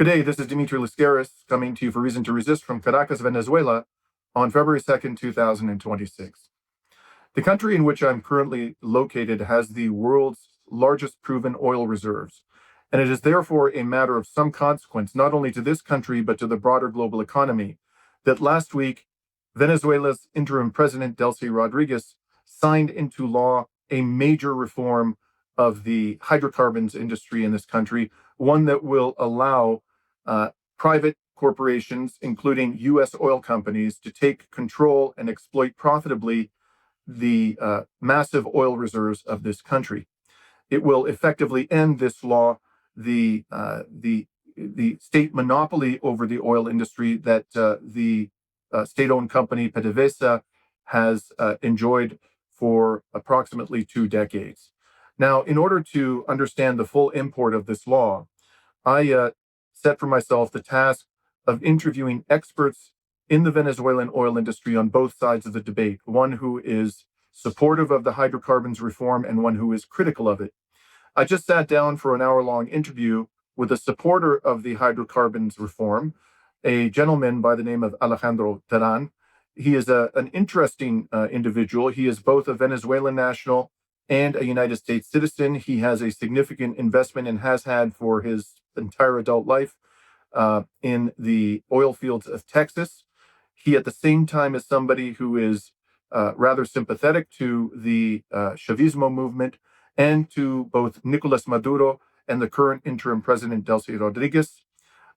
Good day, this is Dimitri Lascaris coming to you for Reason to Resist from Caracas, Venezuela on February 2nd, 2026. The country in which I'm currently located has the world's largest proven oil reserves, and it is therefore a matter of some consequence, not only to this country, but to the broader global economy, that last week, Venezuela's interim President Delcy Rodriguez signed into law a major reform of the hydrocarbons industry in this country, one that will allow private corporations, including U.S. oil companies, to take control and exploit profitably the massive oil reserves of this country. It will effectively end this law, the state monopoly over the oil industry that the state-owned company PDVSA has enjoyed for approximately 2 decades. Now, in order to understand the full import of this law, I set for myself the task of interviewing experts in the Venezuelan oil industry on both sides of the debate, one who is supportive of the hydrocarbons reform and one who is critical of it. I just sat down for an hour-long interview with a supporter of the hydrocarbons reform, a gentleman by the name of Alejandro Terán. He is an interesting individual. He is both a Venezuelan national and a United States citizen. He has a significant investment and has had for his entire adult life in the oil fields of Texas. He, at the same time, is somebody who is rather sympathetic to the Chavismo movement and to both Nicolás Maduro and the current interim President Delcy Rodriguez.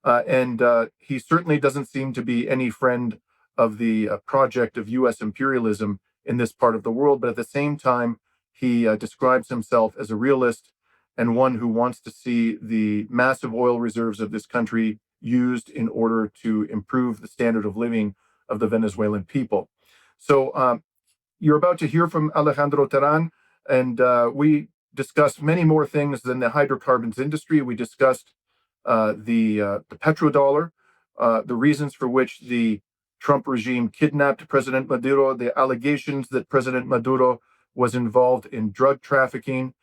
And he certainly doesn't seem to be any friend of the project of U.S. imperialism in this part of the world, but at the same time, he describes himself as a realist and one who wants to see the massive oil reserves of this country used in order to improve the standard of living of the Venezuelan people. So you're about to hear from Alejandro Terán, and we discussed many more things than the hydrocarbons industry. We discussed the petrodollar, the reasons for which the Trump regime kidnapped President Maduro, the allegations that President Maduro was involved in drug trafficking,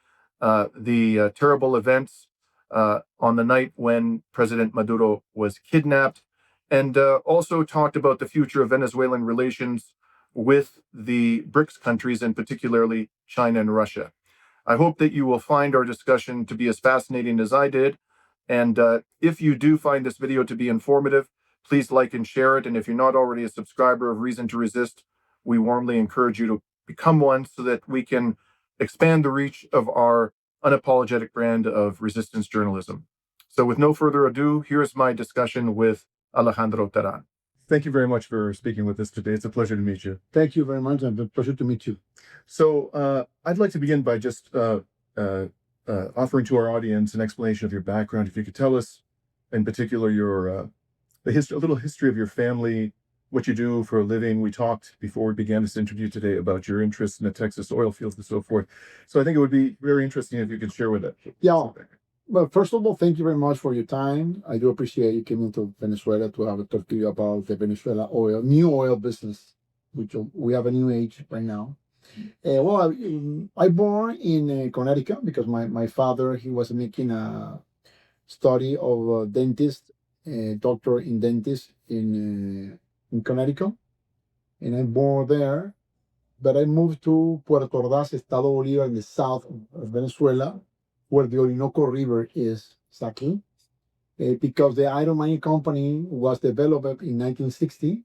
the terrible events on the night when President Maduro was kidnapped, and also talked about the future of Venezuelan relations with the BRICS countries, and particularly China and Russia. I hope that you will find our discussion to be as fascinating as I did. And if you do find this video to be informative, please like and share it. And if you're not already a subscriber of Reason to Resist, we warmly encourage you to become one so that we can expand the reach of our unapologetic brand of resistance journalism. So with no further ado, here's my discussion with Alejandro Terán. Thank you very much for speaking with us today. It's a pleasure to meet you. Thank you very much. It's a pleasure to meet you. So I'd like to begin by just offering to our audience an explanation of your background. If you could tell us, in particular, your a little history of your family, what you do for a living. We talked before we began this interview today about your interest in the Texas oil fields and so forth. So I think it would be very interesting if you could share with us. Yeah. Well, first of all, thank you very much for your time. I do appreciate you coming to Venezuela to have a talk to you about the Venezuela new oil business, which we have a new age right now. Well, I born in Connecticut because my father, he was making a study of a dentist, a doctor in dentist in Connecticut, and I born there. But I moved to Puerto Ordaz, Estado Bolívar, in the south of Venezuela, where the Orinoco River is exactly, because the iron mining company was developed in 1960.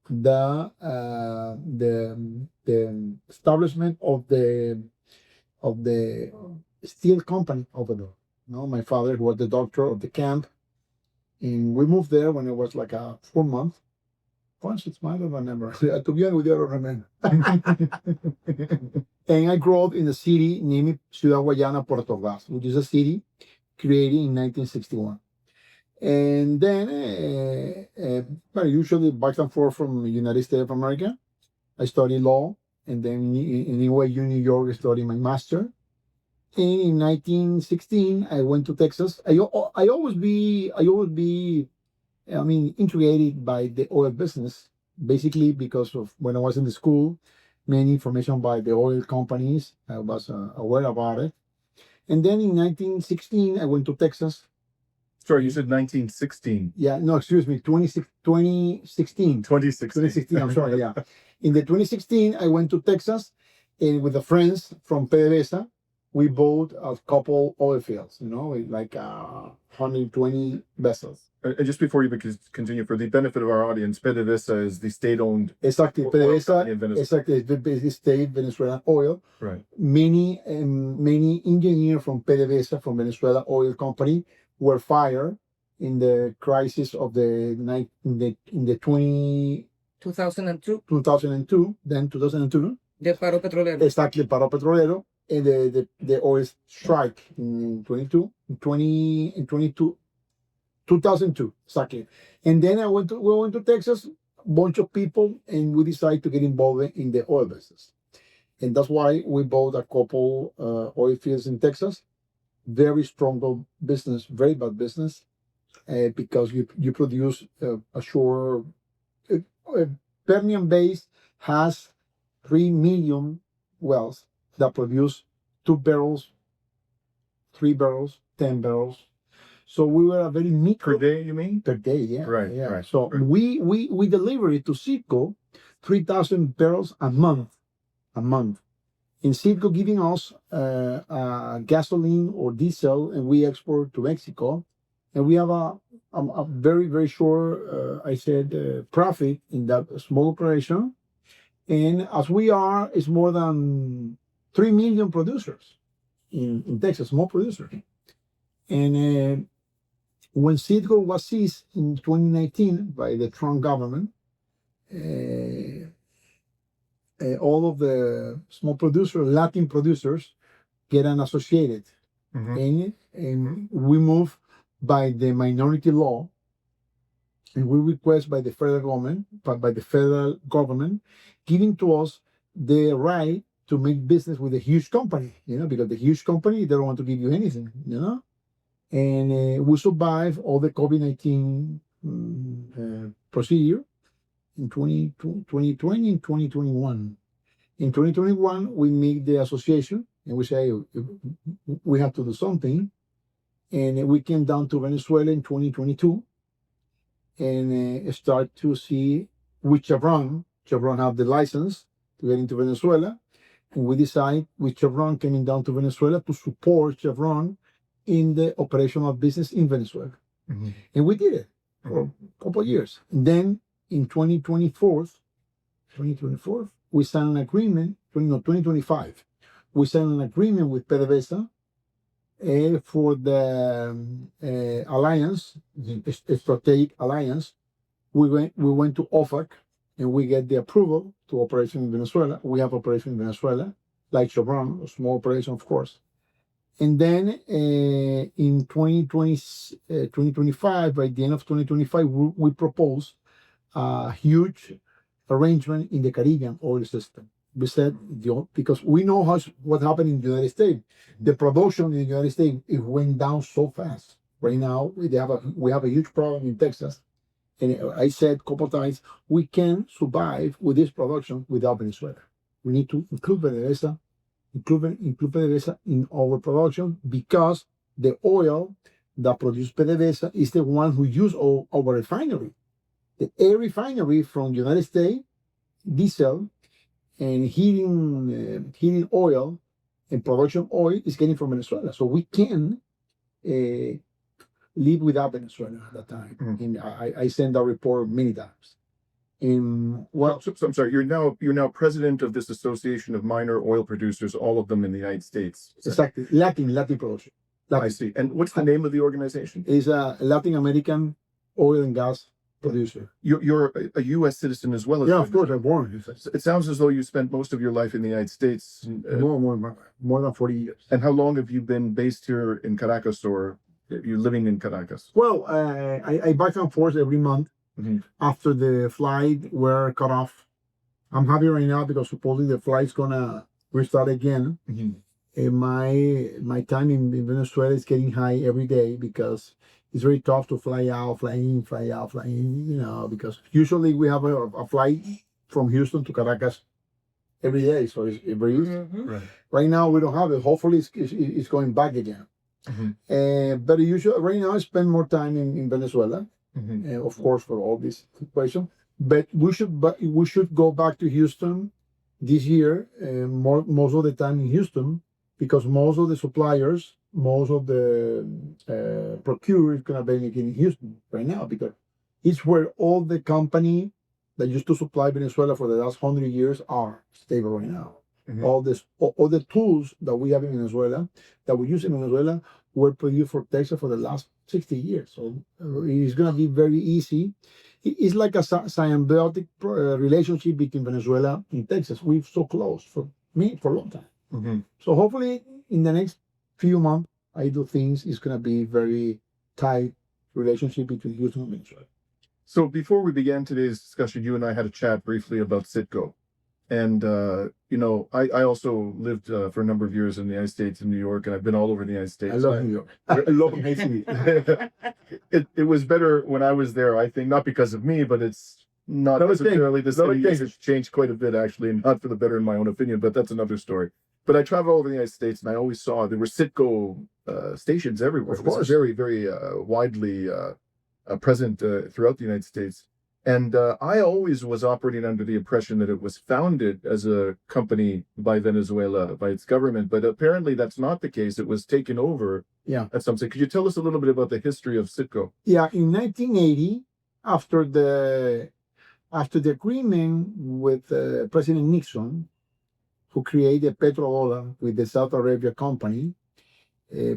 The establishment of the steel company over there. My father was the doctor of the camp, and we moved there when it was like a 4 month. 6 months, I don't remember. To be honest with you, I don't remember. And I grew up in a city named Ciudad Guayana, Puerto Ordaz, which is a city created in 1961. And then, usually back and forth from the United States of America, I studied law, and then in NYU, New York, I studied my master. And in 1916, I went to Texas. I always be integrated by the oil business, basically because of when I was in the school, many information by the oil companies, I was aware about it. And then in 1916, I went to Texas Sorry, you said 1916. Yeah, no, excuse me, 2016. 2016. I'm sorry, yeah. In the 2016, I went to Texas and with the friends from PDVSA, we bought a couple oil fields, like 120 vessels. And just before you continue, for the benefit of our audience, PDVSA is the state-owned Exactly, oil company PDVSA, in Venezuela. exactly, the state Venezuelan oil. Right. Many engineers from PDVSA, from Venezuela Oil Company, were fired in the crisis of the 2002, then 2002. De paro petrolero. Exactly, paro petrolero, and the oil strike in 2002, exactly. And then we went to Texas, bunch of people, and we decided to get involved in the oil business. And that's why we bought a couple oil fields in Texas. Very strong business, very bad business, because you produce ashore. Permian Basin has 3 million wells that produce 2 barrels, 3 barrels, 10 barrels. So we were a very micro Per day, you mean? per day, yeah. Right, Yeah. right, So right. we deliver it to CITGO 3,000 barrels a month. In CITGO giving us gasoline or diesel, and we export to Mexico, and we have a very, very sure profit in that small operation. And as we are, it's more than 3 million producers in Texas, small producers. And when CITGO was seized in 2019 by the Trump government, all of the small producers, Latin producers, get associated. Mhm. And we move by the minority law, and we request by the federal government, giving to us the right to make business with a huge company, because the huge company, they don't want to give you anything, And we survive all the COVID-19 procedure in 2020 and 2021. In 2021, we make the association and we say we have to do something. And we came down to Venezuela in 2022 and start to see with Chevron have the license to get into Venezuela. And we decide with Chevron coming down to Venezuela to support Chevron in the operational business in Venezuela. Mm-hmm. And we did it for a couple of years. And then in 2024, we signed an agreement, 2025, we signed an agreement with PDVSA for the alliance, strategic alliance. We went to OFAC and we get the approval to operation in Venezuela. We have operation in Venezuela, like Chevron, a small operation, of course. And then in 2025, by the end of 2025, we propose a huge arrangement in the Caribbean oil system. We said, because we know what happened in the United States. The production in the United States, it went down so fast. Right now, we have a huge problem in Texas. And I said a couple of times, we can survive with this production without Venezuela. We need to include PDVSA, in our production, because the oil that produces PDVSA is the one who use our refinery. The air refinery from the United States, diesel and heating oil and production oil is getting from Venezuela. So we can live without Venezuela at that time. Mm-hmm. And I sent that report many times. So I'm sorry. You're now president of this association of minor oil producers, all of them in the United States. Exactly, Latin production. I see. And what's the name of the organization? Is a Latin-American oil and gas producer. You're a U.S. citizen as well as. Yeah, of course, I'm born. It sounds as though you spent most of your life in the United States. More than 40 years. And how long have you been based here in Caracas, or are you living in Caracas? Well, I back and forth every month. Mm-hmm. After the flight were cut off. I'm happy right now because supposedly the flight's gonna restart again. Mm-hmm. And my time in Venezuela is getting high every day because it's very tough to fly out, fly in, because usually we have a flight from Houston to Caracas every day, so it's very easy. Mm-hmm. Right. Right now we don't have it. Hopefully it's going back again. But usually, right now, I spend more time in Venezuela, Mm-hmm. of course, for all this situation. But we should go back to Houston this year, most of the time in Houston, because most of the suppliers, most of the procure is gonna be making in Houston right now, because it's where all the company that used to supply Venezuela for the last 100 years are stable right now. Mhm. All the tools that we have in Venezuela, that we use in Venezuela, were produced for Texas for the last 60 years. So it's going to be very easy. It's like a symbiotic relationship between Venezuela and Texas. We're so close for a long time. Mm-hmm. So hopefully in the next few months, I do things. It's going to be very tight relationship between Houston and Venezuela. So before we began today's discussion, you and I had a chat briefly about CITGO. And, I also lived for a number of years in the United States, in New York, and I've been all over the United States. I love New York. I love Haiti. It was better when I was there, I think, not because of me, but it's not necessarily the city. It's changed quite a bit, actually, and not for the better in my own opinion, but that's another story. But I traveled all over the United States, and I always saw there were CITGO stations everywhere. Of course. It was very, very widely present throughout the United States. And I always was operating under the impression that it was founded as a company by Venezuela, by its government. But apparently that's not the case. It was taken over at some stage. Could you tell us a little bit about the history of CITGO? Yeah, in 1980, after the agreement with President Nixon, who created Petrodollars with the Saudi Arabia company,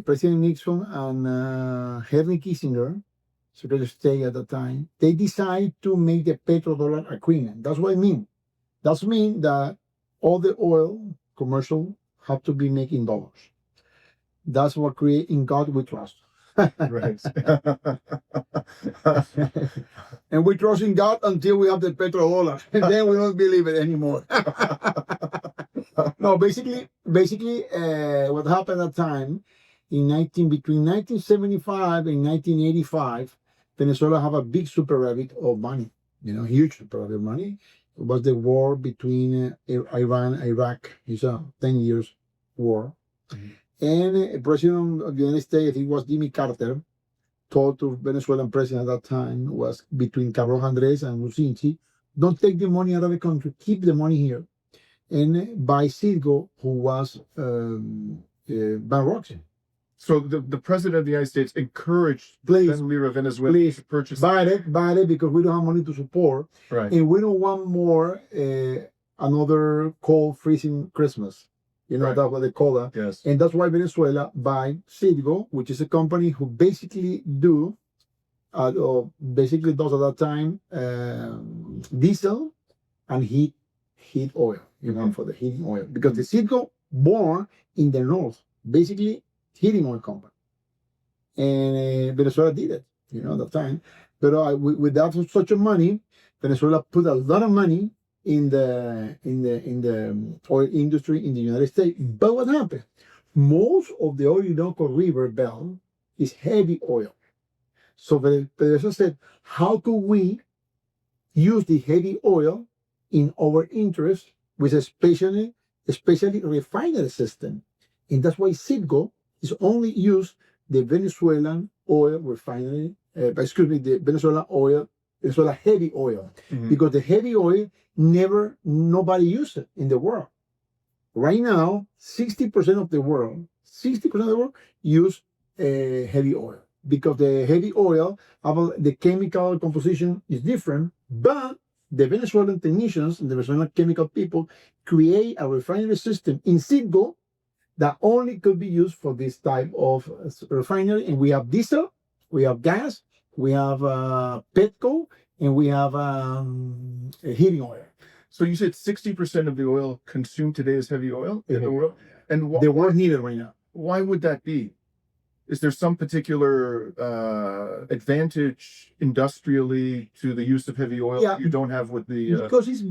President Nixon and Henry Kissinger, Secretary of State at the time, they decide to make the petrodollar agreement. That's what I mean. That means that all the oil commercial have to be making dollars. That's what create in God we trust. Right. And we trust in God until we have the petrodollar, and then we don't believe it anymore. No, basically, what happened at the time between 1975 and 1985. Venezuela have a big super-rabit of money, huge super-rabit of money. It was the war between Iran and Iraq. It's a 10 years war. Mm-hmm. And President of the United States, it was Jimmy Carter, told to Venezuelan president at that time, was between Carlos Andres and Lucinchi, don't take the money out of the country, keep the money here. And by CITGO, who was bankruptcy. So the president of the United States encouraged Venezuela to purchase. Buy it because we don't have money to support. Right. And we don't want more another cold, freezing Christmas. Right. That's what they call that. Yes. And that's why Venezuela buy CITGO, which is a company who basically does at that time diesel and heat oil, for the heating oil. Because the CITGO born in the north, basically heating oil company. And Venezuela did it, at the time. But without such a money, Venezuela put a lot of money in the oil industry in the United States. But what happened? Most of the Orinoco River belt is heavy oil. So Venezuela said, how could we use the heavy oil in our interest with especially refinery system? And that's why CITGO is only used the Venezuelan oil refinery, the Venezuela heavy oil, mm-hmm. because the heavy oil nobody uses it in the world. Right now, 60% of the world use heavy oil, because the heavy oil, the chemical composition is different, but the Venezuelan technicians and the Venezuelan chemical people create a refinery system in CITGO that only could be used for this type of refinery. And we have diesel, we have gas, we have petcoke, and we have heating oil. So you said 60% of the oil consumed today is heavy oil in the world? And the world needed right now. Why would that be? Is there some particular advantage industrially to the use of heavy oil that you don't have with the... Because it's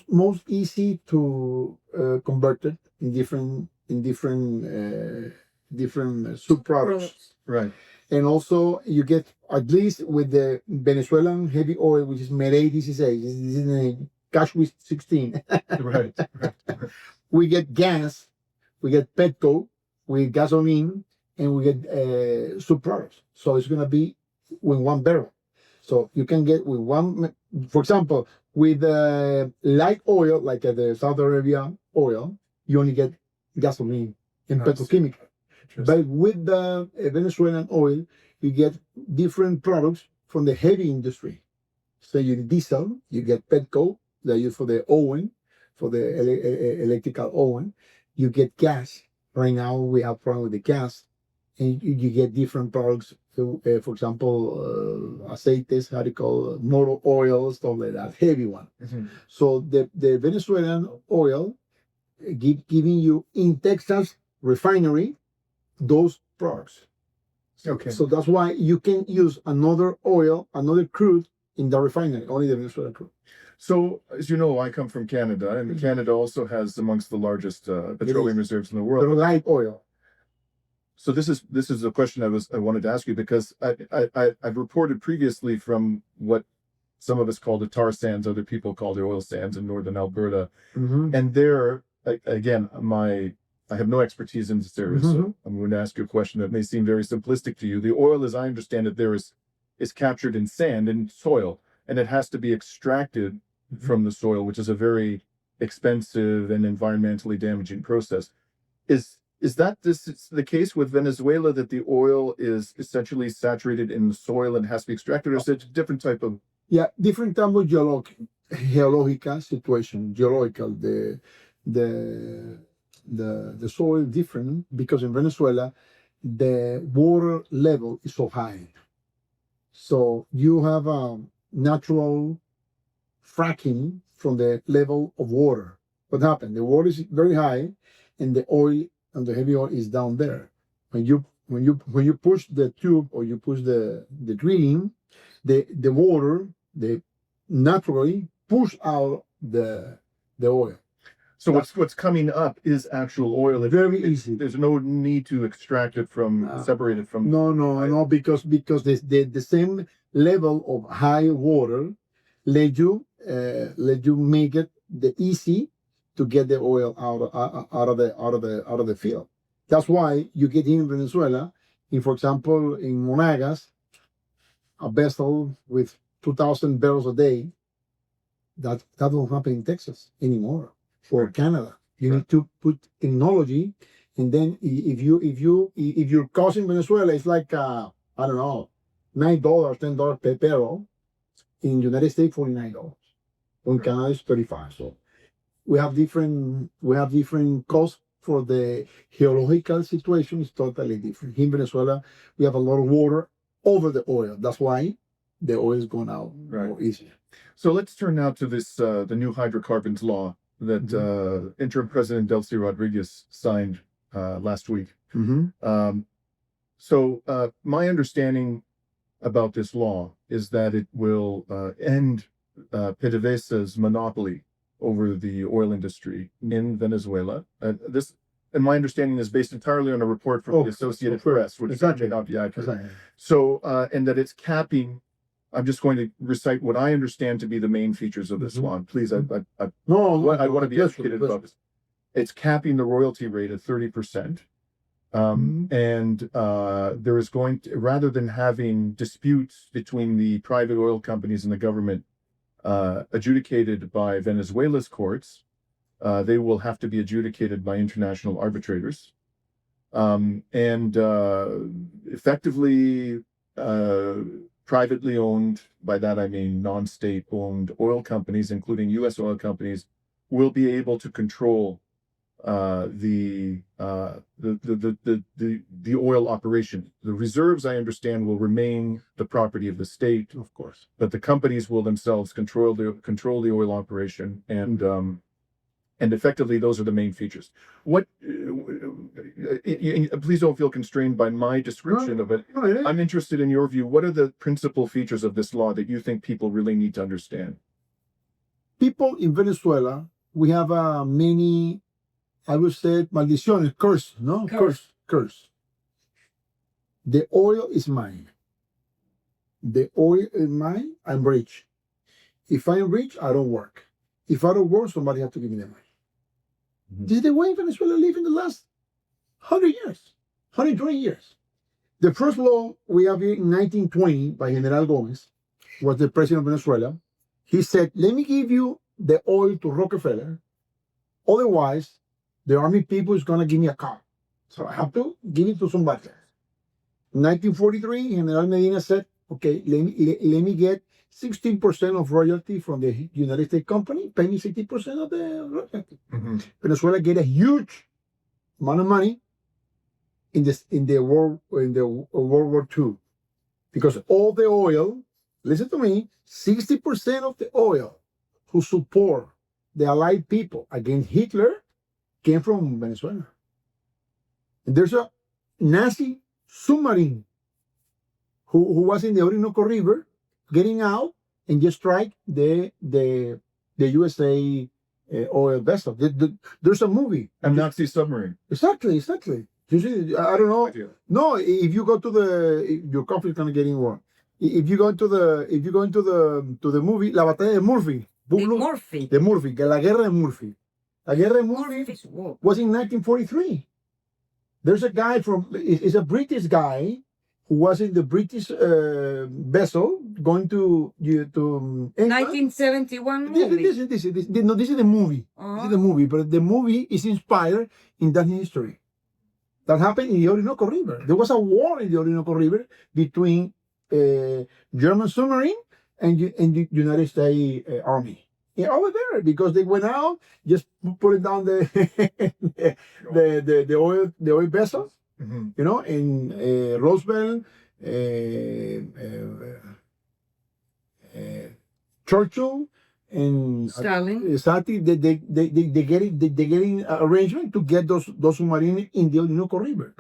most easy to convert it in different subproducts. Right. And also you get, at least with the Venezuelan heavy oil, which is Merey 16, this is the Cashway 16. Right. We get gas, we get petcoke, we get gasoline, and we get subproducts. So it's gonna be with one barrel. So you can get with one, for example, with light oil, like the Saudi Arabia oil, you only get gasoline and petrochemical. But with the Venezuelan oil, you get different products from the heavy industry. So you get diesel, you get petcoke, that you for the oven, for the electrical oven. You get gas. Right now we have problem with the gas, and you get different products. For example, aceites, how do you call motor oil, stuff like that, heavy one. Mhm. So the Venezuelan oil giving you in Texas refinery those products. Okay. So that's why you can use another oil, another crude in the refinery, only the Venezuelan crude. So, as you know, I come from Canada, and Canada also has amongst the largest petroleum reserves in the world. But light oil. So this is a question I wanted to ask you, because I've reported previously from what some of us call the tar sands, other people call the oil sands in northern Alberta, and there again, I have no expertise in this area, so I'm going to ask you a question that may seem very simplistic to you. The oil, as I understand it, there is captured in sand and soil, and it has to be extracted from the soil, which is a very expensive and environmentally damaging process. Is that the case with Venezuela, that the oil is essentially saturated in the soil and has to be extracted, or is it a different type of? Yeah, different type of geological situation. Geological, the soil different, because in Venezuela the water level is so high. So you have a natural fracking from the level of water. What happened? The water is very high, and the oil and the heavy oil is down there. When you push the tube, or you push the drilling, the water naturally push out the oil. So what's coming up is actual oil. Very easy. There's no need to extract it from, separate it from. No, because the same level of high water let you make it easy to get the oil out of the field. That's why you get in Venezuela, for example, in Monagas, a vessel with 2,000 barrels a day. That don't happen in Texas anymore, or Canada. You need to put technology, and then if your cost in Venezuela is like I don't know, $9, $10 per barrel, in United States $49. In Canada it's 35. So we have different costs for the geological situation. Is totally different. In Venezuela, we have a lot of water over the oil. That's why the oil is going out more easier. So let's turn now to this the new hydrocarbons law that interim President Delcy Rodriguez signed last week. So my understanding about this law is that it will end PDVSA's monopoly over the oil industry in Venezuela. And my understanding is based entirely on a report from the Associated Press, which may not be accurate. So, and that it's capping. I'm just going to recite what I understand to be the main features of this law. Please, I want to be educated about this. It's capping the royalty rate at 30%. And there is going to, rather than having disputes between the private oil companies and the government adjudicated by Venezuela's courts, they will have to be adjudicated by international arbitrators. And effectively, privately owned, by that I mean non-state owned oil companies, including U.S. oil companies, will be able to control the oil operation. The reserves, I understand, will remain the property of the state, of course, but the companies will themselves control the oil operation, and effectively those are the main features. What? Please don't feel constrained by my description of it. I'm interested in your view. What are the principal features of this law that you think people really need to understand? People in Venezuela, we have many, I would say, maldiciones, curse, no? Curse. The oil is mine. The oil is mine, I'm rich. If I'm rich, I don't work. If I don't work, somebody has to give me the money. This is the way Venezuela lived in the last 100 years. 120 years. The first law we have here in 1920 by General Gomez was the president of Venezuela. He said, let me give you the oil to Rockefeller. Otherwise, the army people is going to give me a car. So I have to give it to somebody else. In 1943, General Medina said, okay, let me get 16% of royalty from the United States company, pay me 60% of the royalty. Mm-hmm. Venezuela get a huge amount of money in the World War II, because all the oil, listen to me, 60% of the oil who support the Allied people against Hitler came from Venezuela. And there's a Nazi submarine who was in the Orinoco River, getting out and just strike the USA oil vessel. There's a movie. A Nazi submarine. Exactly. You see, I don't know. Idea. No, if you go to your coffee is gonna get in wrong. If you go into the movie, La Batalla de Murphy. De Murphy, La Guerra de Murphy. La Guerra de Murphy was in 1943. There's a guy it's a British guy who was in the British vessel going to England. 1971 movie. This is the movie. Uh-huh. This is the movie, but the movie is inspired in that history. That happened in the Orinoco River. There was a war in the Orinoco River between German submarine and the United States Army. Yeah, over there, because they went out, just putting down the oil vessels, Mm-hmm. you know, in Roosevelt, Churchill, and Stalin. exactly, they getting arrangement to get those submarines in the Orinoco River.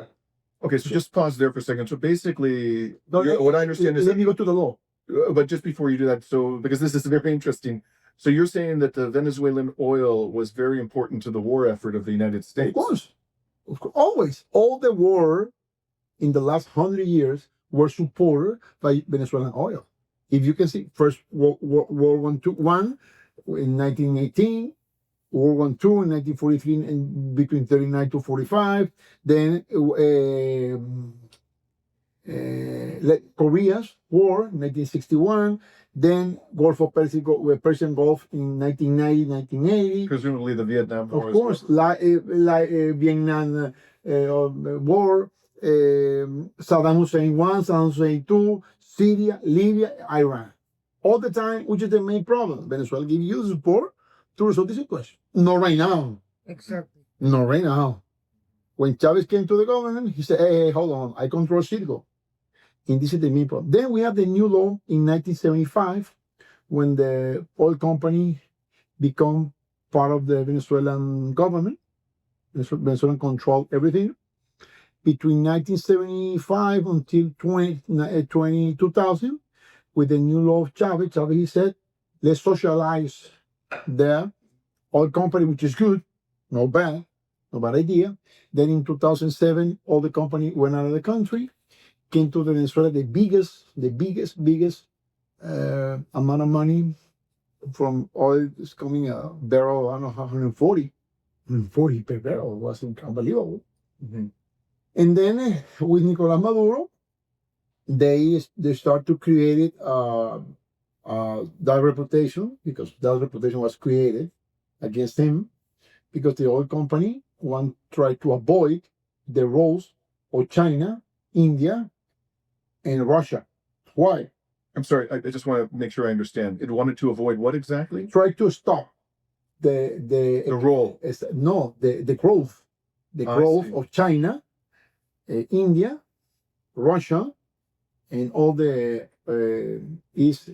Okay, so just pause there for a second. So basically, No, what I understand is let me go to the law. but just before you do that, so because this is very interesting, so you're saying that the Venezuelan oil was very important to the war effort of the United States. Of course, always. All the war in the last 100 years were supported by Venezuelan oil. If you can see, first World War One in 1918, World War II in 1943, and between 39 to 45. Then Korea's War, 1961. Then Gulf of Persian Gulf in 1990, 1980. Presumably the Vietnam War. Of course, well. like Vietnam War, Saddam Hussein 1, Saddam Hussein 2, Syria, Libya, Iran. All the time, which is the main problem. Venezuela gives you support to resolve the situation. Not right now. Exactly. Not right now. When Chavez came to the government, he said, hey, hold on, I control CITGO. And this is the main problem. Then we have the new law in 1975, when the oil company become part of the Venezuelan government. Venezuelan control everything. Between 1975 until 2000, with the new law of Chavez, he said, let's socialize the oil company, which is good, no bad idea. Then in 2007, all the company went out of the country, came to Venezuela, the biggest amount of money from oil is coming a barrel, I don't know, 140 per barrel. It was unbelievable. Mm-hmm. And then with Nicolás Maduro, they start to create that reputation, because that reputation was created against him, because the oil company try to avoid the roles of China, India, and Russia. Why? I'm sorry, I just want to make sure I understand. It wanted to avoid what exactly? Try to stop the role. The growth of China, India, Russia, and all the East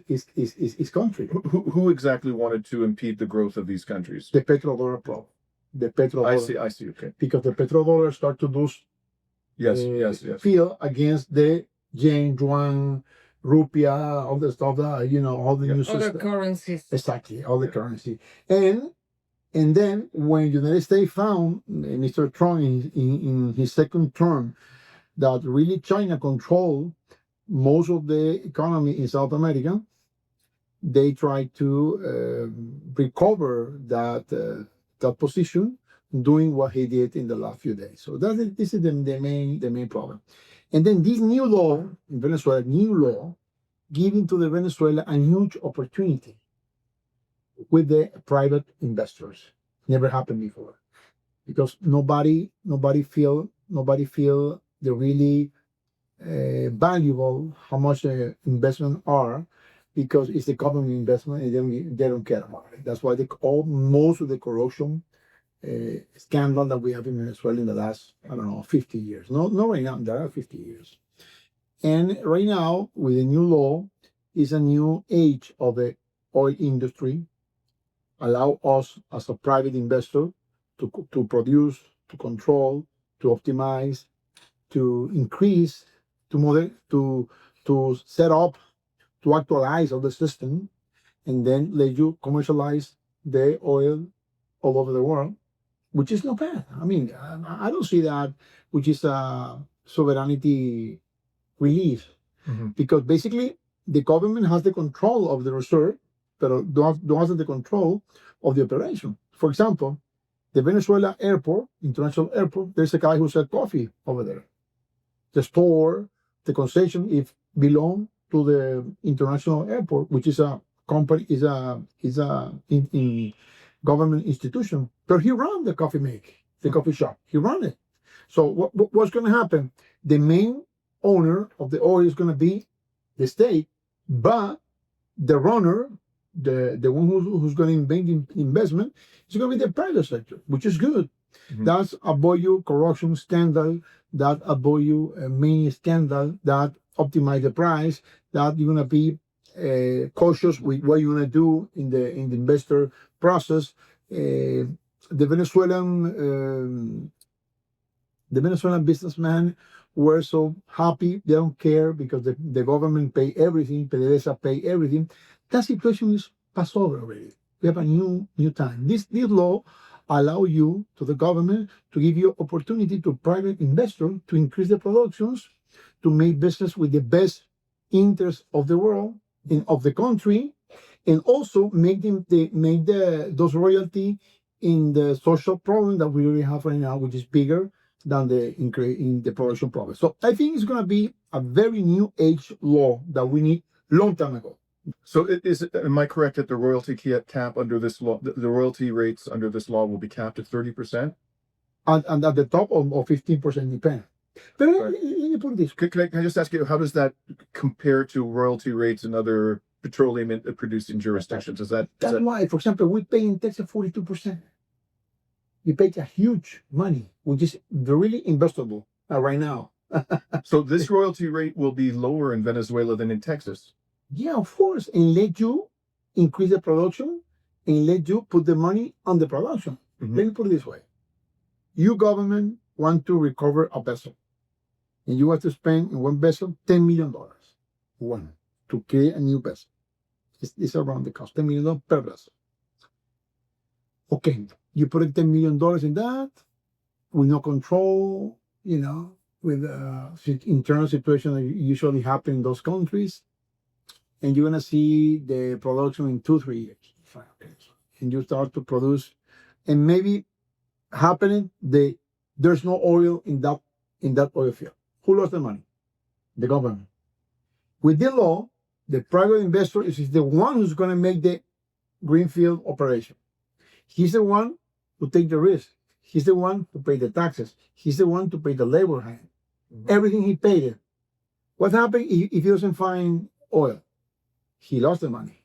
country. Who exactly wanted to impede the growth of these countries? The petrodollar problem. The petrodollar. I see. Okay. Because the petrodollar start to lose. Yes. Feel against the yen, yuan, rupia, all the stuff that all the new Other currencies. Exactly, all the currency. And then when the United States found Mr. Trump in his second term that really China controlled most of the economy in South America, they tried to recover that position doing what he did in the last few days. So this is the main problem. And then this new law in Venezuela, giving to the Venezuela a huge opportunity with the private investors. Never happened before, because nobody feel the really valuable how much the investment are, because it's the government investment and they don't care about it. That's why most of the corruption scandal that we have in Venezuela in the last, 50 years. Not right now, there are 50 years. And right now, with the new law, is a new age of the oil industry, allow us as a private investor to produce, to control, to optimize, to increase, to set up, to actualize all the system, and then let you commercialize the oil all over the world, which is not bad. I mean, I don't see that, which is a sovereignty relief, because basically the government has the control of the reserve, but don't have the control of the operation. For example, the Venezuela airport, international airport, there's a guy who sells coffee over there. The store, the concession, if belong to the international airport, which is a company, is a in government institution. But he run the coffee shop. He run it. So what's going to happen? The main owner of the oil is going to be the state, but the runner, the one who's going to make investment, is going to be the private sector, which is good. That's avoid you corruption scandal, that avoid you many scandal, that optimize the price, that you're going to be cautious with what you're going to do in the investor process. The Venezuelan businessmen were so happy. They don't care because the government pay everything, PDVSA pay everything. That situation is passed over already. We have a new time. This law allow you, to the government, to give you opportunity to private investor to increase the productions, to make business with the best interest of the world and of the country, and also make those royalty in the social problem that we already have right now, which is bigger than in the production problem. So I think it's going to be a very new age law that we need long time ago. So am I correct that the royalty cap under this law, the royalty rates under this law will be capped at 30%? And at the top of 15% depend. But let me put this. Can I just ask you, how does that compare to royalty rates in other petroleum producing jurisdictions? That's why, for example, we pay in Texas 42%. We pay a huge money, which is really investable right now. So this royalty rate will be lower in Venezuela than in Texas? Yeah, of course, and let you increase the production and let you put the money on the production. Let me put it this way. You government want to recover a vessel, and you have to spend in one vessel $10 million. One, to create a new vessel. It's around the cost, $10 million per vessel. Okay, you put $10 million in that, with no control, with internal situation that usually happen in those countries. And you're gonna see the production in 2-3 years, and you start to produce, and maybe happening there's no oil in that oil field. Who lost the money? The government. With the law, the private investor is the one who's gonna make the greenfield operation. He's the one who take the risk. He's the one to pay the taxes. He's the one to pay the labor hand. Everything he paid it. What happened if he doesn't find oil? He lost the money.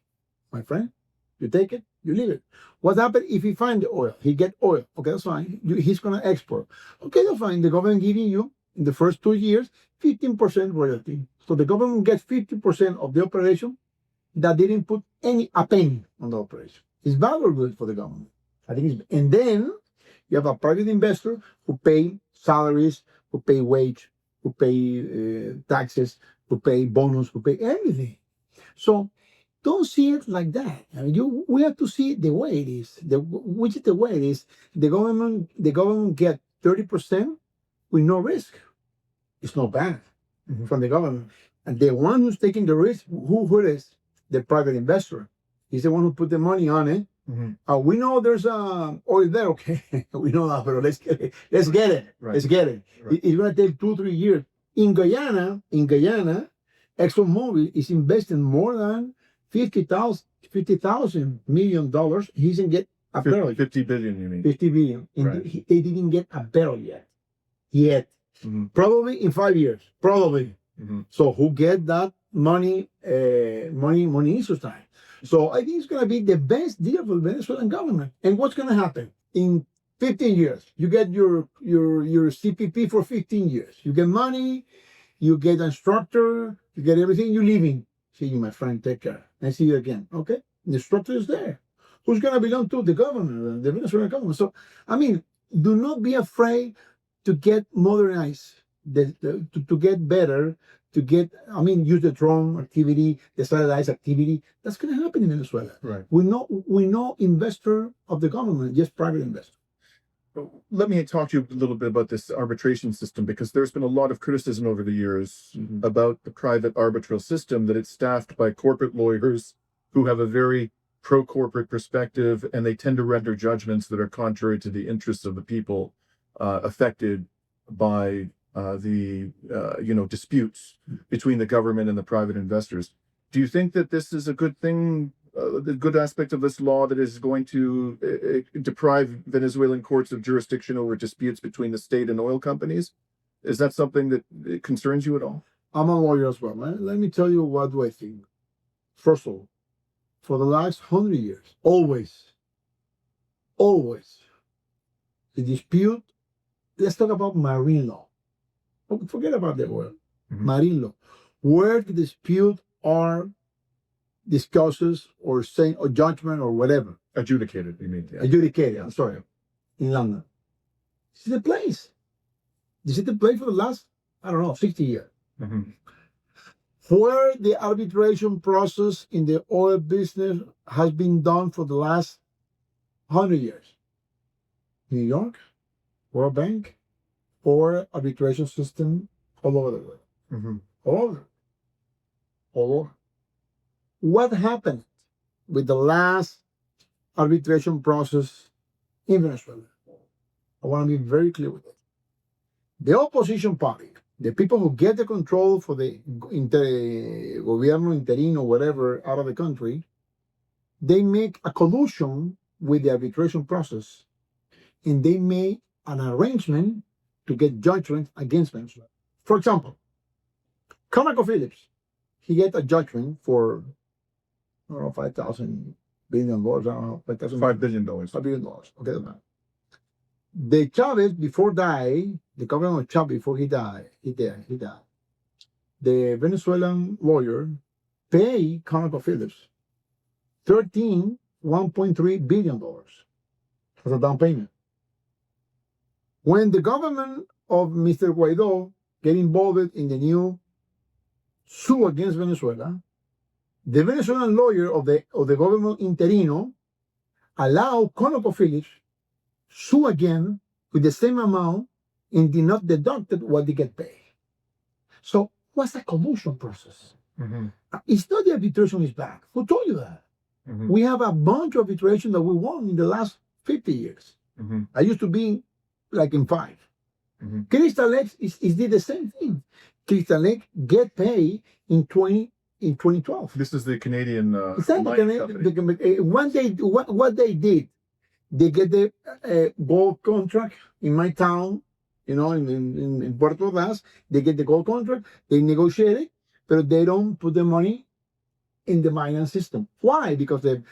My friend, you take it, you leave it. What happened if he find the oil? He get oil. Okay, that's fine. He's going to export. Okay, that's fine. The government giving you, in the first 2 years, 15% royalty. So the government gets 50% of the operation that didn't put a penny on the operation. It's bad or good for the government? I think it's, and then you have a private investor who pay salaries, who pay wage, who pay taxes, who pay bonus, who pay everything. So don't see it like that. I mean, we have to see it the way it is. Which is the way it is. The government get 30% with no risk. It's not bad from the government. And the one who's taking the risk, who is? The private investor. He's the one who put the money on it, We know there's oil there. Okay, we know that, but let's get it. Let's get it. Right. Let's get it. Right. It's going to take 2-3 years. In Guyana, ExxonMobil is investing more than $50,000 million. He doesn't get a barrel. 50 billion, you mean? 50 billion. Right. They didn't get a barrel yet. Probably in 5 years. Probably. So who get that money? Money issues time. So I think it's going to be the best deal for the Venezuelan government. And what's going to happen in 15 years? You get your CPP for 15 years. You get money. You get an instructor. You get everything. You're leaving. See you, my friend. Take care. And see you again. Okay. The instructor is there. Who's going to belong to? The government, the Venezuelan government. So I mean, do not be afraid to get modernized, to get better, use the drone activity, the satellite activity. That's going to happen in Venezuela. Right. We know investor of the government, just private investor. Let me talk to you a little bit about this arbitration system, because there's been a lot of criticism over the years about the private arbitral system, that it's staffed by corporate lawyers who have a very pro-corporate perspective, and they tend to render judgments that are contrary to the interests of the people affected by the disputes between the government and the private investors. Do you think that this is a good thing, the good aspect of this law, that is going to deprive Venezuelan courts of jurisdiction over disputes between the state and oil companies? Is that something that concerns you at all? I'm a lawyer as well, man. Let me tell you what do I think. First of all, for the last 100 years, always, the dispute, let's talk about marine law. Forget about the oil. Marine law, where the dispute are discusses or saying or judgment or whatever. Adjudicated, you mean? Yeah. Adjudicated, I'm sorry, in London. This is the place. This is the place for the last, 60 years. Where the arbitration process in the oil business has been done for the last 100 years. New York, World Bank, or arbitration system all over the world. All over. What happened with the last arbitration process in Venezuela? I want to be very clear with it. The opposition party, the people who get the control for the gobierno interino, whatever, out of the country, they make a collusion with the arbitration process, and they make an arrangement to get judgment against Venezuela. For example, ConocoPhillips, he get a judgment for, $5,000 billion, $5 billion. $5 billion, okay. The Chavez, before die, the government of Chavez, before he died, the Venezuelan lawyer paid ConocoPhillips $1.3 billion as a down payment. When the government of Mr. Guaido get involved in the new suit against Venezuela, the Venezuelan lawyer of the government interino allowed ConocoPhillips sue again with the same amount and did not deduct what they get paid. So what's the collusion process? It's not the arbitration is back. Who told you that? We have a bunch of arbitration that we won in the last 50 years. I used to be like in 5. Crystal Lake did the same thing. Crystal Lake get paid in 2012. This is the Canadian company. What they did, they get the gold contract in my town, in Puerto Ordaz. They get the gold contract, they negotiate it, but they don't put the money in the mining system. Why? Because the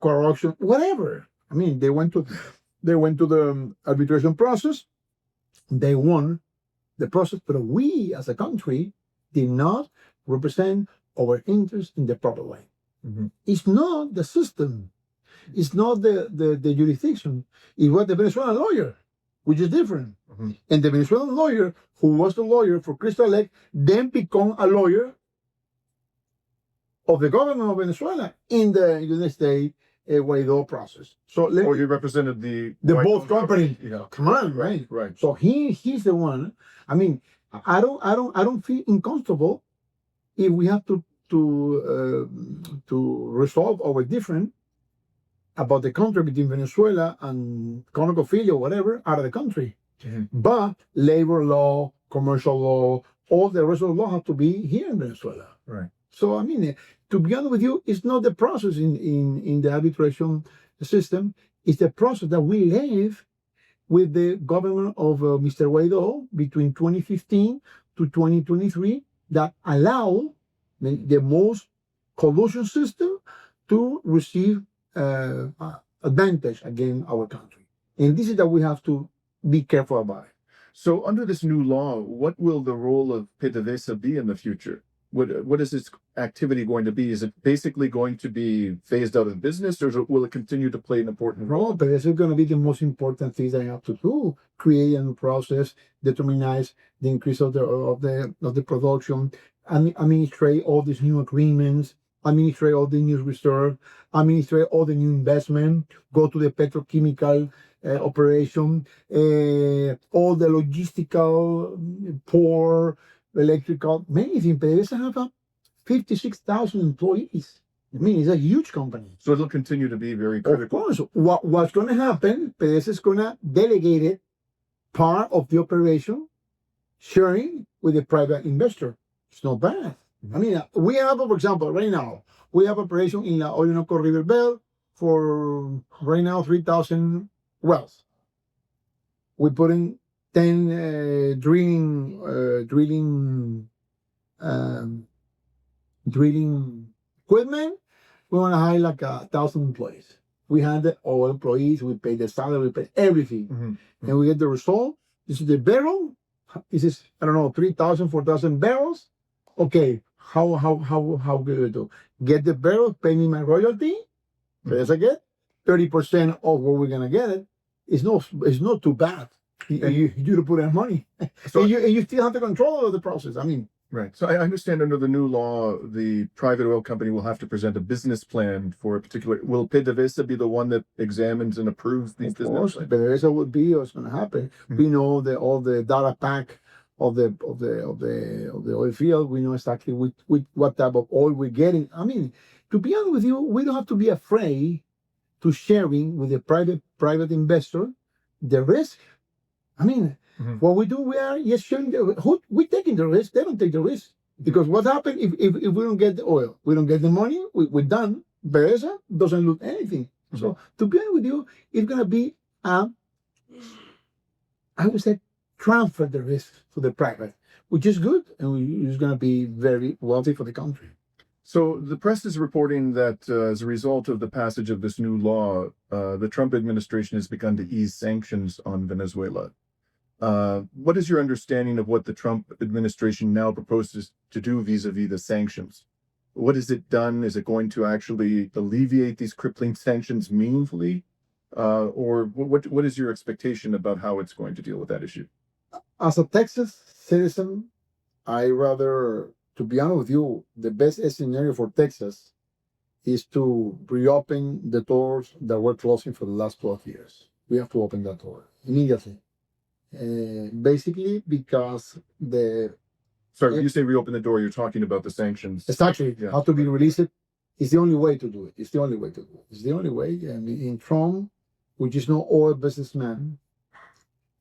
corruption, whatever. I mean, they went to the arbitration process, they won the process, but we as a country did not represent our interests in the proper way. It's not the system. It's not the jurisdiction. It was the Venezuelan lawyer, which is different. And the Venezuelan lawyer, who was the lawyer for Crystal Lake, then become a lawyer of the government of Venezuela in the United States Guaido process. So he represented the both company. Yeah. Come on, right? Right. So he's the one. I mean, I don't feel uncomfortable if we have to resolve our different about the contract between Venezuela and ConocoPhillips or whatever out of the country. Mhm. But labor law, commercial law, all the rest of the law have to be here in Venezuela. Right. So I mean, to be honest with you, it's not the process in the arbitration system. It's the process that we live with the government of Mr. Guaido between 2015 to 2023 that allow the most collusion system to receive advantage against our country. And this is that we have to be careful about it. So under this new law, what will the role of PDVSA be in the future? What is its activity going to be? Is it basically going to be phased out of business, or will it continue to play an important role? No, but this is going to be the most important thing that I have to do: create a new process, determine the increase of the production, and administrate all these new agreements, administrate all the new reserve, administrate all the new investment, go to the petrochemical operation, all the logistical, port, electrical, many things. PDVSA have 56,000 employees. I mean, it's a huge company. So it'll continue to be very Of critical. course, what's going to happen? PDVSA is going to delegate it, part of the operation, sharing with a private investor. It's not bad. I mean, we have, for example, right now, we have operation in the Orinoco River Belt for right now 3,000 wells. We put in 10 drilling equipment. We want to hire like 1,000 employees. We handle all employees. We pay the salary. We pay everything, and we get the result. This is the barrel. This is, I don't know, 3,000, 4,000 barrels. Okay, how good we do? Get the barrel, pay me my royalty. As I get 30% of what we're gonna get it. It's not too bad. You put in money, So- and you still have the control of the process. I mean, Right. So I understand under the new law, the private oil company will have to present a business plan for a particular. Will PDVSA be the one that examines and approves these of business course, plans? PDVSA would be what's going to happen. We know all the data pack of the oil field. We know exactly what type of oil we're getting. I mean, to be honest with you, we don't have to be afraid to sharing with the private investor the risk. I mean, what we do, we are just sharing we taking the risk. They don't take the risk, because what happens if we don't get the oil, we don't get the money, we're done. PDVSA doesn't lose anything. So to be honest with you, it's gonna be I would say transfer the risk to the private, which is good, and it's gonna be very wealthy for the country. So the press is reporting that as a result of the passage of this new law, the Trump administration has begun to ease sanctions on Venezuela. What is your understanding of what the Trump administration now proposes to do vis-a-vis the sanctions? What has it done? Is it going to actually alleviate these crippling sanctions meaningfully? Or what is your expectation about how it's going to deal with that issue? As a Texas citizen, to be honest with you, the best scenario for Texas is to reopen the doors that were closing for the last 12 years. We have to open that door immediately. Basically, because Sorry, when you say reopen the door, you're talking about the sanctions. exactly Yeah. how to be released. It's the only way to do it. It's the only way to do it. It's the only way. And in Trump, which is no oil businessman,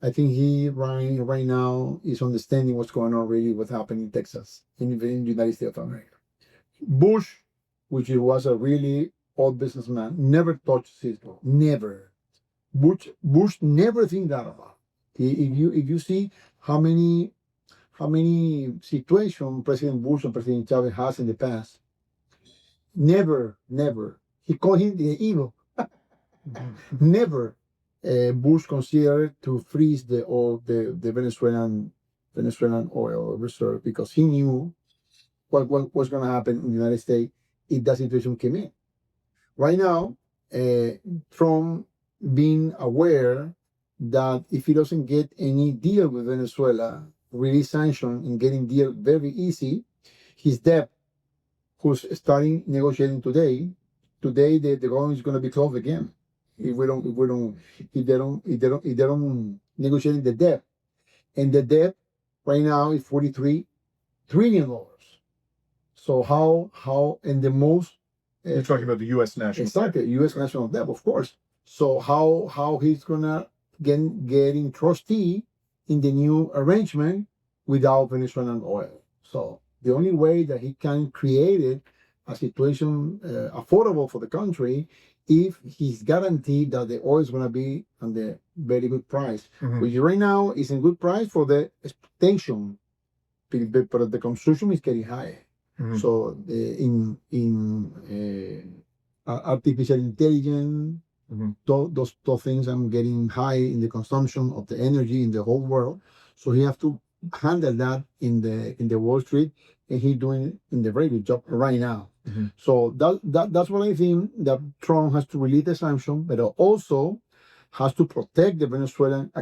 I think he right now is understanding what's going on, really, what's happening in Texas, in the United States of America. Bush, which was a really old businessman, never touched CITGO. Never. Bush never think that about. If you see how many situations President Bush and President Chavez has in the past, never. He called him the evil. Never. Bush considered to freeze the Venezuelan oil reserve, because he knew what was going to happen in the United States if that situation came in. Right now, Trump being aware that if he doesn't get any deal with Venezuela, release sanction and getting deal very easy, his debt, who's starting negotiating today, the government is going to be closed again. If they don't negotiate the debt, and the debt right now is $43 trillion. So how and the most You're talking about the U.S. national. Exactly, U.S. national debt, of course. So how he's gonna getting trustee in the new arrangement without Venezuelan oil? So the only way that he can create it a situation affordable for the country if he's guaranteed that the oil is gonna be on the very good price, which right now is in good price for the extension, but the consumption is getting high. So in artificial intelligence, those things are getting high in the consumption of the energy in the whole world. So he have to handle that in the Wall Street, and he's doing in the very good job right now. So that's what I think, that Trump has to release the sanction, but also has to protect the Venezuelan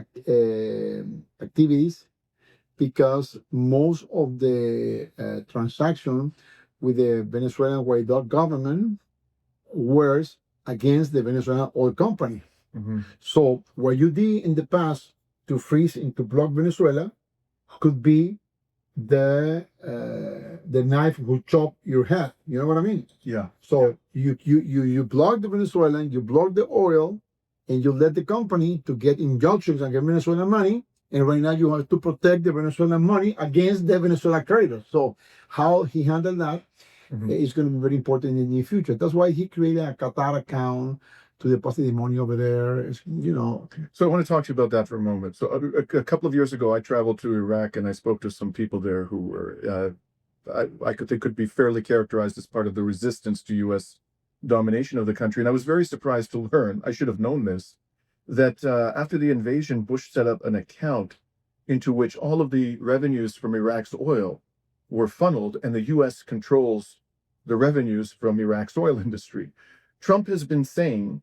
activities, because most of the transactions with the Venezuelan Guaidó government were against the Venezuelan oil company. So what you did in the past to freeze and to block Venezuela could be the knife will chop your head. You know what I mean? Yeah. So you block the Venezuelan, you block the oil, and you let the company to get injunctions and get Venezuelan money. And right now you have to protect the Venezuelan money against the Venezuelan creditors. So how he handled that is going to be very important in the near future. That's why he created a Qatar account to deposit the money over there. It's, So I want to talk to you about that for a moment. So a couple of years ago, I traveled to Iraq and I spoke to some people there who were, they could be fairly characterized as part of the resistance to U.S. domination of the country. And I was very surprised to learn, I should have known this, that after the invasion, Bush set up an account into which all of the revenues from Iraq's oil were funneled, and the U.S. controls the revenues from Iraq's oil industry. Trump has been saying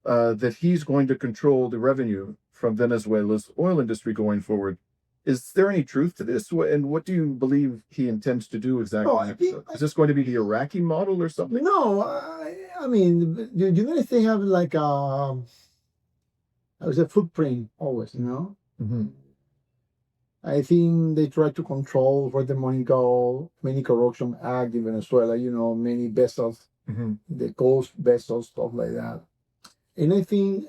that he's going to control the revenue from Venezuela's oil industry going forward. Is there any truth to this? And what do you believe he intends to do exactly? Is this going to be the Iraqi model or something? No, I mean, the United States have like a footprint always, I think they try to control where the money go. Many corruption act in Venezuela, many vessels, the ghost vessels, stuff like that. And I think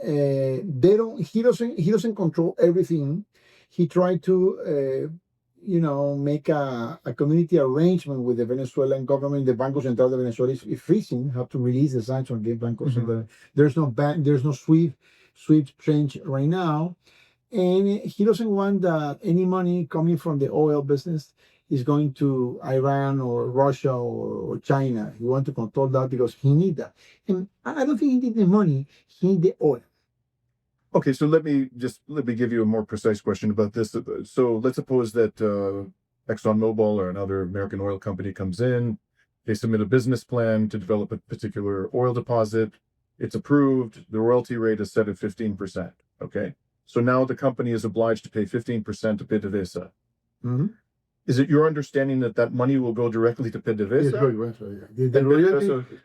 he doesn't control everything. He tried to make a community arrangement with the Venezuelan government. The Banco Central de Venezuela is freezing, have to release the sanction against Banco Central. There's no SWIFT change right now. And he doesn't want that any money coming from the oil business is going to Iran or Russia or China. He wants to control that because he needs that. And I don't think he needs the money, he needs the oil. Okay, so let me give you a more precise question about this. So let's suppose that ExxonMobil or another American oil company comes in, they submit a business plan to develop a particular oil deposit. It's approved. The royalty rate is set at 15%. Okay. So now the company is obliged to pay 15% to PDVSA. Is it your understanding that money will go directly to PDVSA?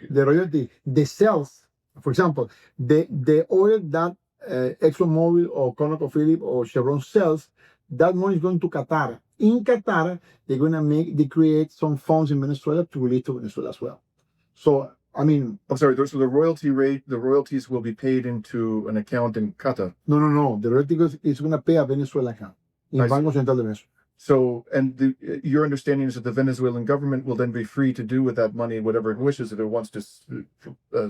The royalty, the sales, for example, the oil that ExxonMobil or ConocoPhillips or Chevron sells, that money is going to Qatar. In Qatar, they create some funds in Venezuela to release to Venezuela as well. So I mean, I'm sorry. So the royalties will be paid into an account in Qatar. No. The royalty is going to pay a Venezuela account in Banco Central de Venezuela. So, and your understanding is that the Venezuelan government will then be free to do with that money whatever it wishes if it wants to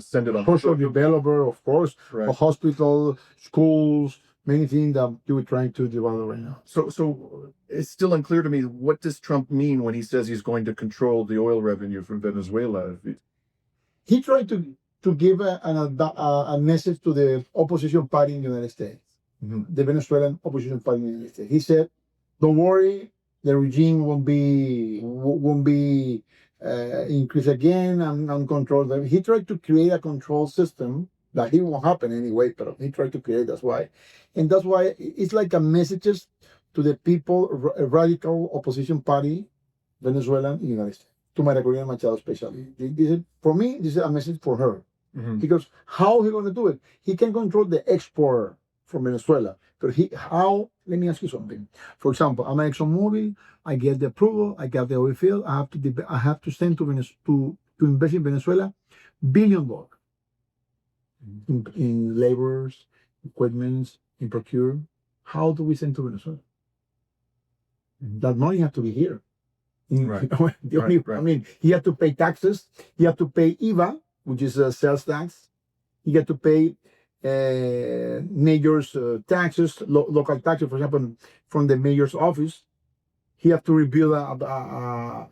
send it on. Social developer, of course, right. A hospital, schools, many things that you were trying to develop right now. So it's still unclear to me, what does Trump mean when he says he's going to control the oil revenue from Venezuela? He tried to give a message to the opposition party in the United States, the Venezuelan opposition party in the United States. He said, "Don't worry, the regime won't be increased again and controlled." He tried to create a control system that it won't happen anyway, but he tried to create. That's why it's like a messages to the people, a radical opposition party, Venezuelan in the United States. To Maria Corina Machado especially. For me, this is a message for her. Because how he going to do it? He can control the export from Venezuela. But let me ask you something. For example, I'm ExxonMobil, I get the approval, I got the oil field, I have to send to to invest in Venezuela, $1 billion in laborers, equipment, in procure. How do we send to Venezuela? That money has to be here. Right. I mean, he had to pay taxes. He had to pay IVA, which is a sales tax. He had to pay mayor's taxes, local taxes, for example, from the mayor's office. He had to rebuild a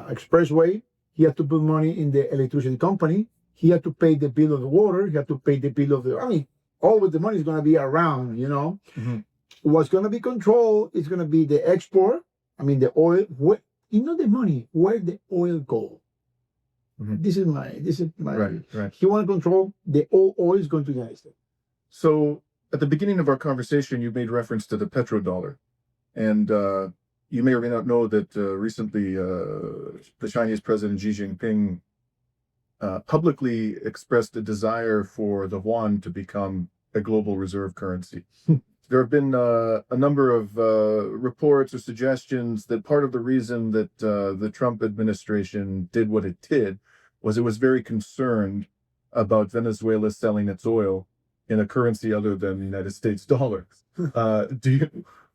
expressway. He had to put money in the electricity company. He had to pay the bill of the water. He had to pay the bill of the. I mean, all of the money is going to be around. What's going to be controlled is going to be the export. I mean, the oil. The money, where the oil go. This is my. Right. He want to control the oil is going to the United States. So at the beginning of our conversation, you made reference to the petrodollar, and you may or may not know that recently the Chinese President Xi Jinping publicly expressed a desire for the yuan to become a global reserve currency. There have been a number of reports or suggestions that part of the reason that the Trump administration did what it did was it was very concerned about Venezuela selling its oil in a currency other than the United States dollar.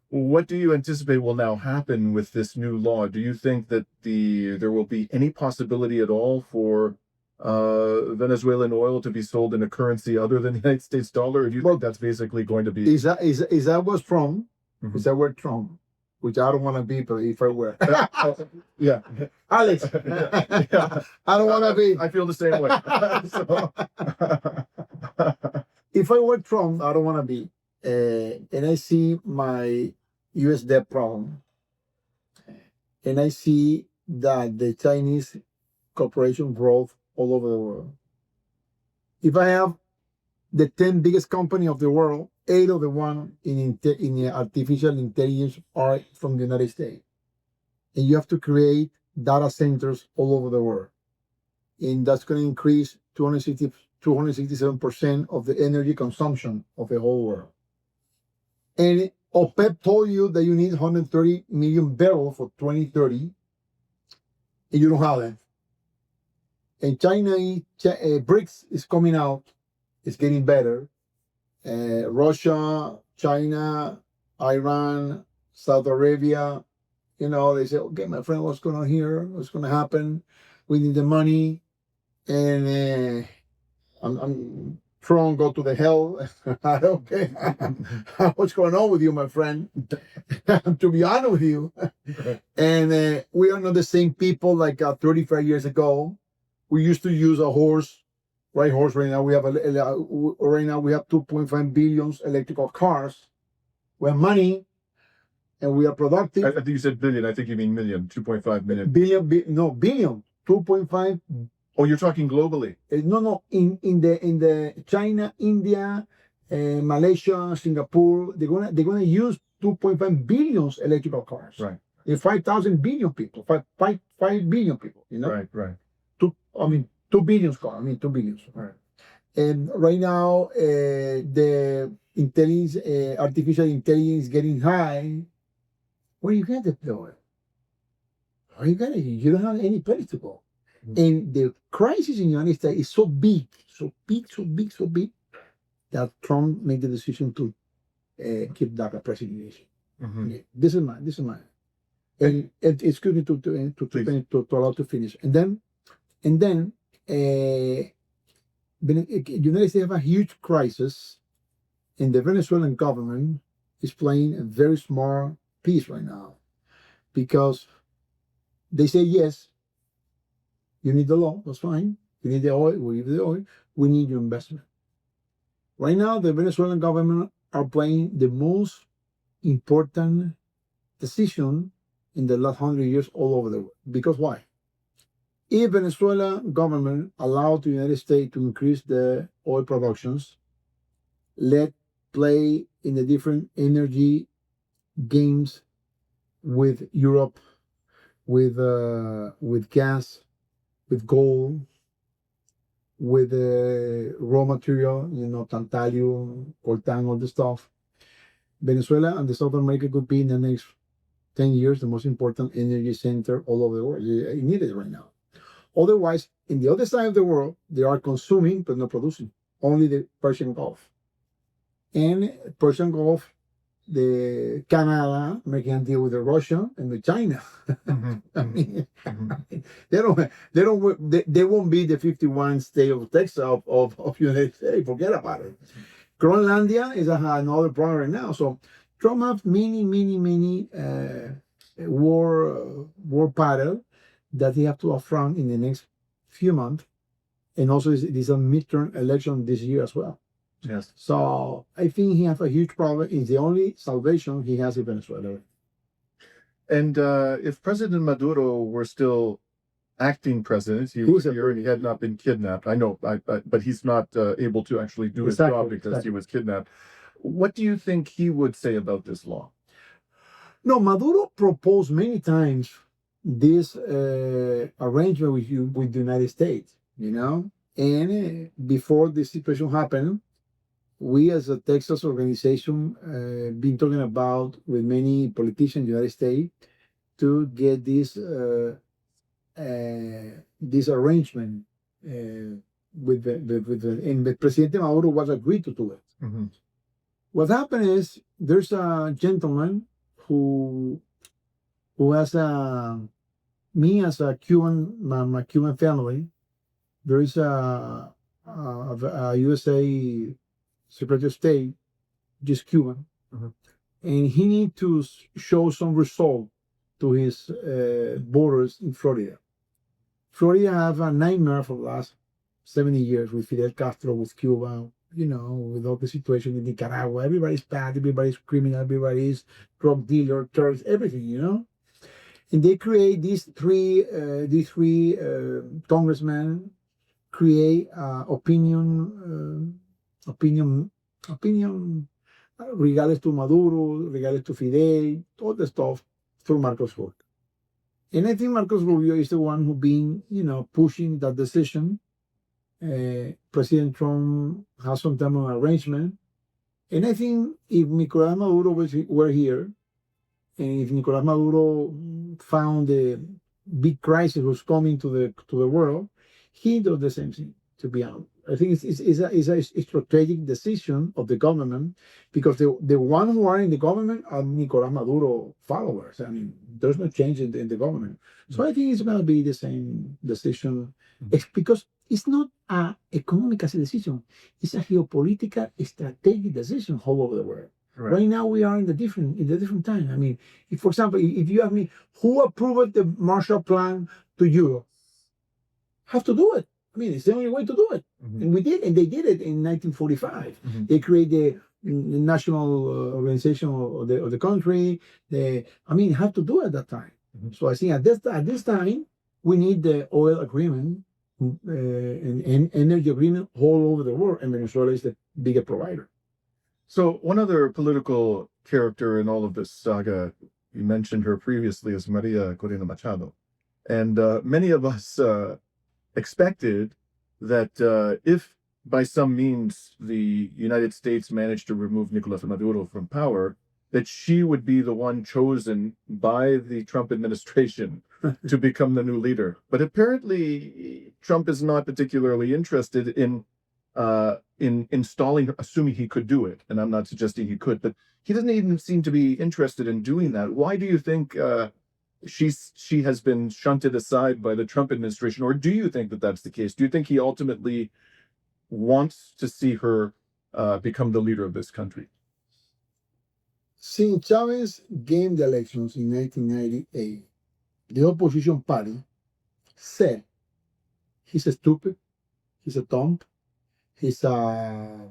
What do you anticipate will now happen with this new law? Do you think that there will be any possibility at all for Venezuelan oil to be sold in a currency other than the United States dollar? Or do you think that's basically going to be? Is that what's Trump? Is that where Trump? Which I don't want to be, but if I were, Yeah, Alex, yeah. I don't want to be. I feel the same way. If I were Trump, I don't want to be. And I see my U.S. debt problem, and I see that the Chinese corporation growth all over the world. If I have the 10 biggest company of the world, 8 of the one in artificial intelligence are from the United States. And you have to create data centers all over the world. And that's going to increase 267% of the energy consumption of the whole world. And OPEC told you that you need 130 million barrels for 2030, and you don't have that. And BRICS is coming out. It's getting better. Russia, China, Iran, Saudi Arabia, they say, okay, my friend, what's going on here? What's going to happen? We need the money. And I'm Trump, go to the hell. I don't care. What's going on with you, my friend? To be honest with you. And we are not the same people like 35 years ago. We used to use a horse. Right now we have 2.5 billion electrical cars. We have money, and we are productive. I think you said billion. I think you mean million. 2.5 million. Billion. 2.5. Oh, you're talking globally. No. In the China, India, Malaysia, Singapore, they're gonna use 2.5 billion electrical cars. Right. 5,000 billion people. 5 billion people. Right. 2 billion cars. 2 billion. Right. And right now, the artificial intelligence is getting high. Where you get it, though? Where you get it? You don't have any place to go. And the crisis in the United States is so big, that Trump made the decision to keep that presidency. This is mine. And excuse me to allow to finish. And then the United States have a huge crisis, and the Venezuelan government is playing a very smart piece right now, because they say, yes, you need the law, that's fine. You need the oil, we give you the oil. We need your investment. Right now, the Venezuelan government are playing the most important decision in the last 100 years all over the world. Because why? If Venezuela government allowed the United States to increase the oil productions, let play in the different energy games with Europe, with gas, with gold, with raw material, tantalum, coltan, all the stuff. Venezuela and the South America could be in the next 10 years the most important energy center all over the world. You need it right now. Otherwise, in the other side of the world, they are consuming but not producing. Only the Persian Gulf. And Persian Gulf, the Canada making a deal with the Russia and with China. I mean, they won't be the 51 state of Texas of United States. Forget about it. Groenlandia is another problem right now. So Trump has many war pattern that he have to affront in the next few months, and also there's a midterm election this year as well. Yes. So I think he has a huge problem. It's the only salvation he has in Venezuela. And if President Maduro were still acting president, he had not been kidnapped. I know, but he's not able to actually do his job because he was kidnapped. What do you think he would say about this law? No, Maduro proposed many times this arrangement with the United States, and before this situation happened, we as a Texas organization been talking about with many politicians in the United States to get this arrangement with President Maduro was agreed to do it. Mm-hmm. What happened is there's a gentleman who has me as a Cuban, my Cuban family. There is a USA Secretary of State, just Cuban, and he needs to show some result to his borders in Florida. Florida have a nightmare for the last 70 years with Fidel Castro, with Cuba, with all the situation in Nicaragua. Everybody's bad, everybody's criminal, everybody's drug dealer, terrorists, everything, And they create these three congressmen create opinion regardless to Maduro, regardless to Fidel, all the stuff through Marcos Rubio. And I think Marcos Rubio is the one who been, pushing that decision. President Trump has some type of arrangement. And I think if Nicolás Maduro were here, and if Nicolás Maduro found the big crisis was coming to the world, he does the same thing, to be honest. I think it's a strategic decision of the government, because the ones who are in the government are Nicolás Maduro followers. I mean, there's no change in the government. So I think it's going to be the same decision. It's because it's not an economic decision. It's a geopolitical, strategic decision all over the world. Right now we are in the different time. I mean, if, for example, if you ask me who approved the Marshall Plan to Europe, have to do it. I mean, it's the only way to do it. And we did, and they did it in 1945. They created the national organization of the country. Have to do it at that time. So I think at this time, we need the oil agreement and energy agreement all over the world, and Venezuela is the biggest provider. So one other political character in all of this saga, you mentioned her previously, is Maria Corina Machado. And many of us expected that if by some means the United States managed to remove Nicolás Maduro from power, that she would be the one chosen by the Trump administration to become the new leader. But apparently Trump is not particularly interested in installing her, assuming he could do it. And I'm not suggesting he could, but he doesn't even seem to be interested in doing that. Why do you think she has been shunted aside by the Trump administration? Or do you think that that's the case? Do you think he ultimately wants to see her become the leader of this country? Since Chavez gained the elections in 1998, the opposition party said he's a stupid, he's a dumb, he's a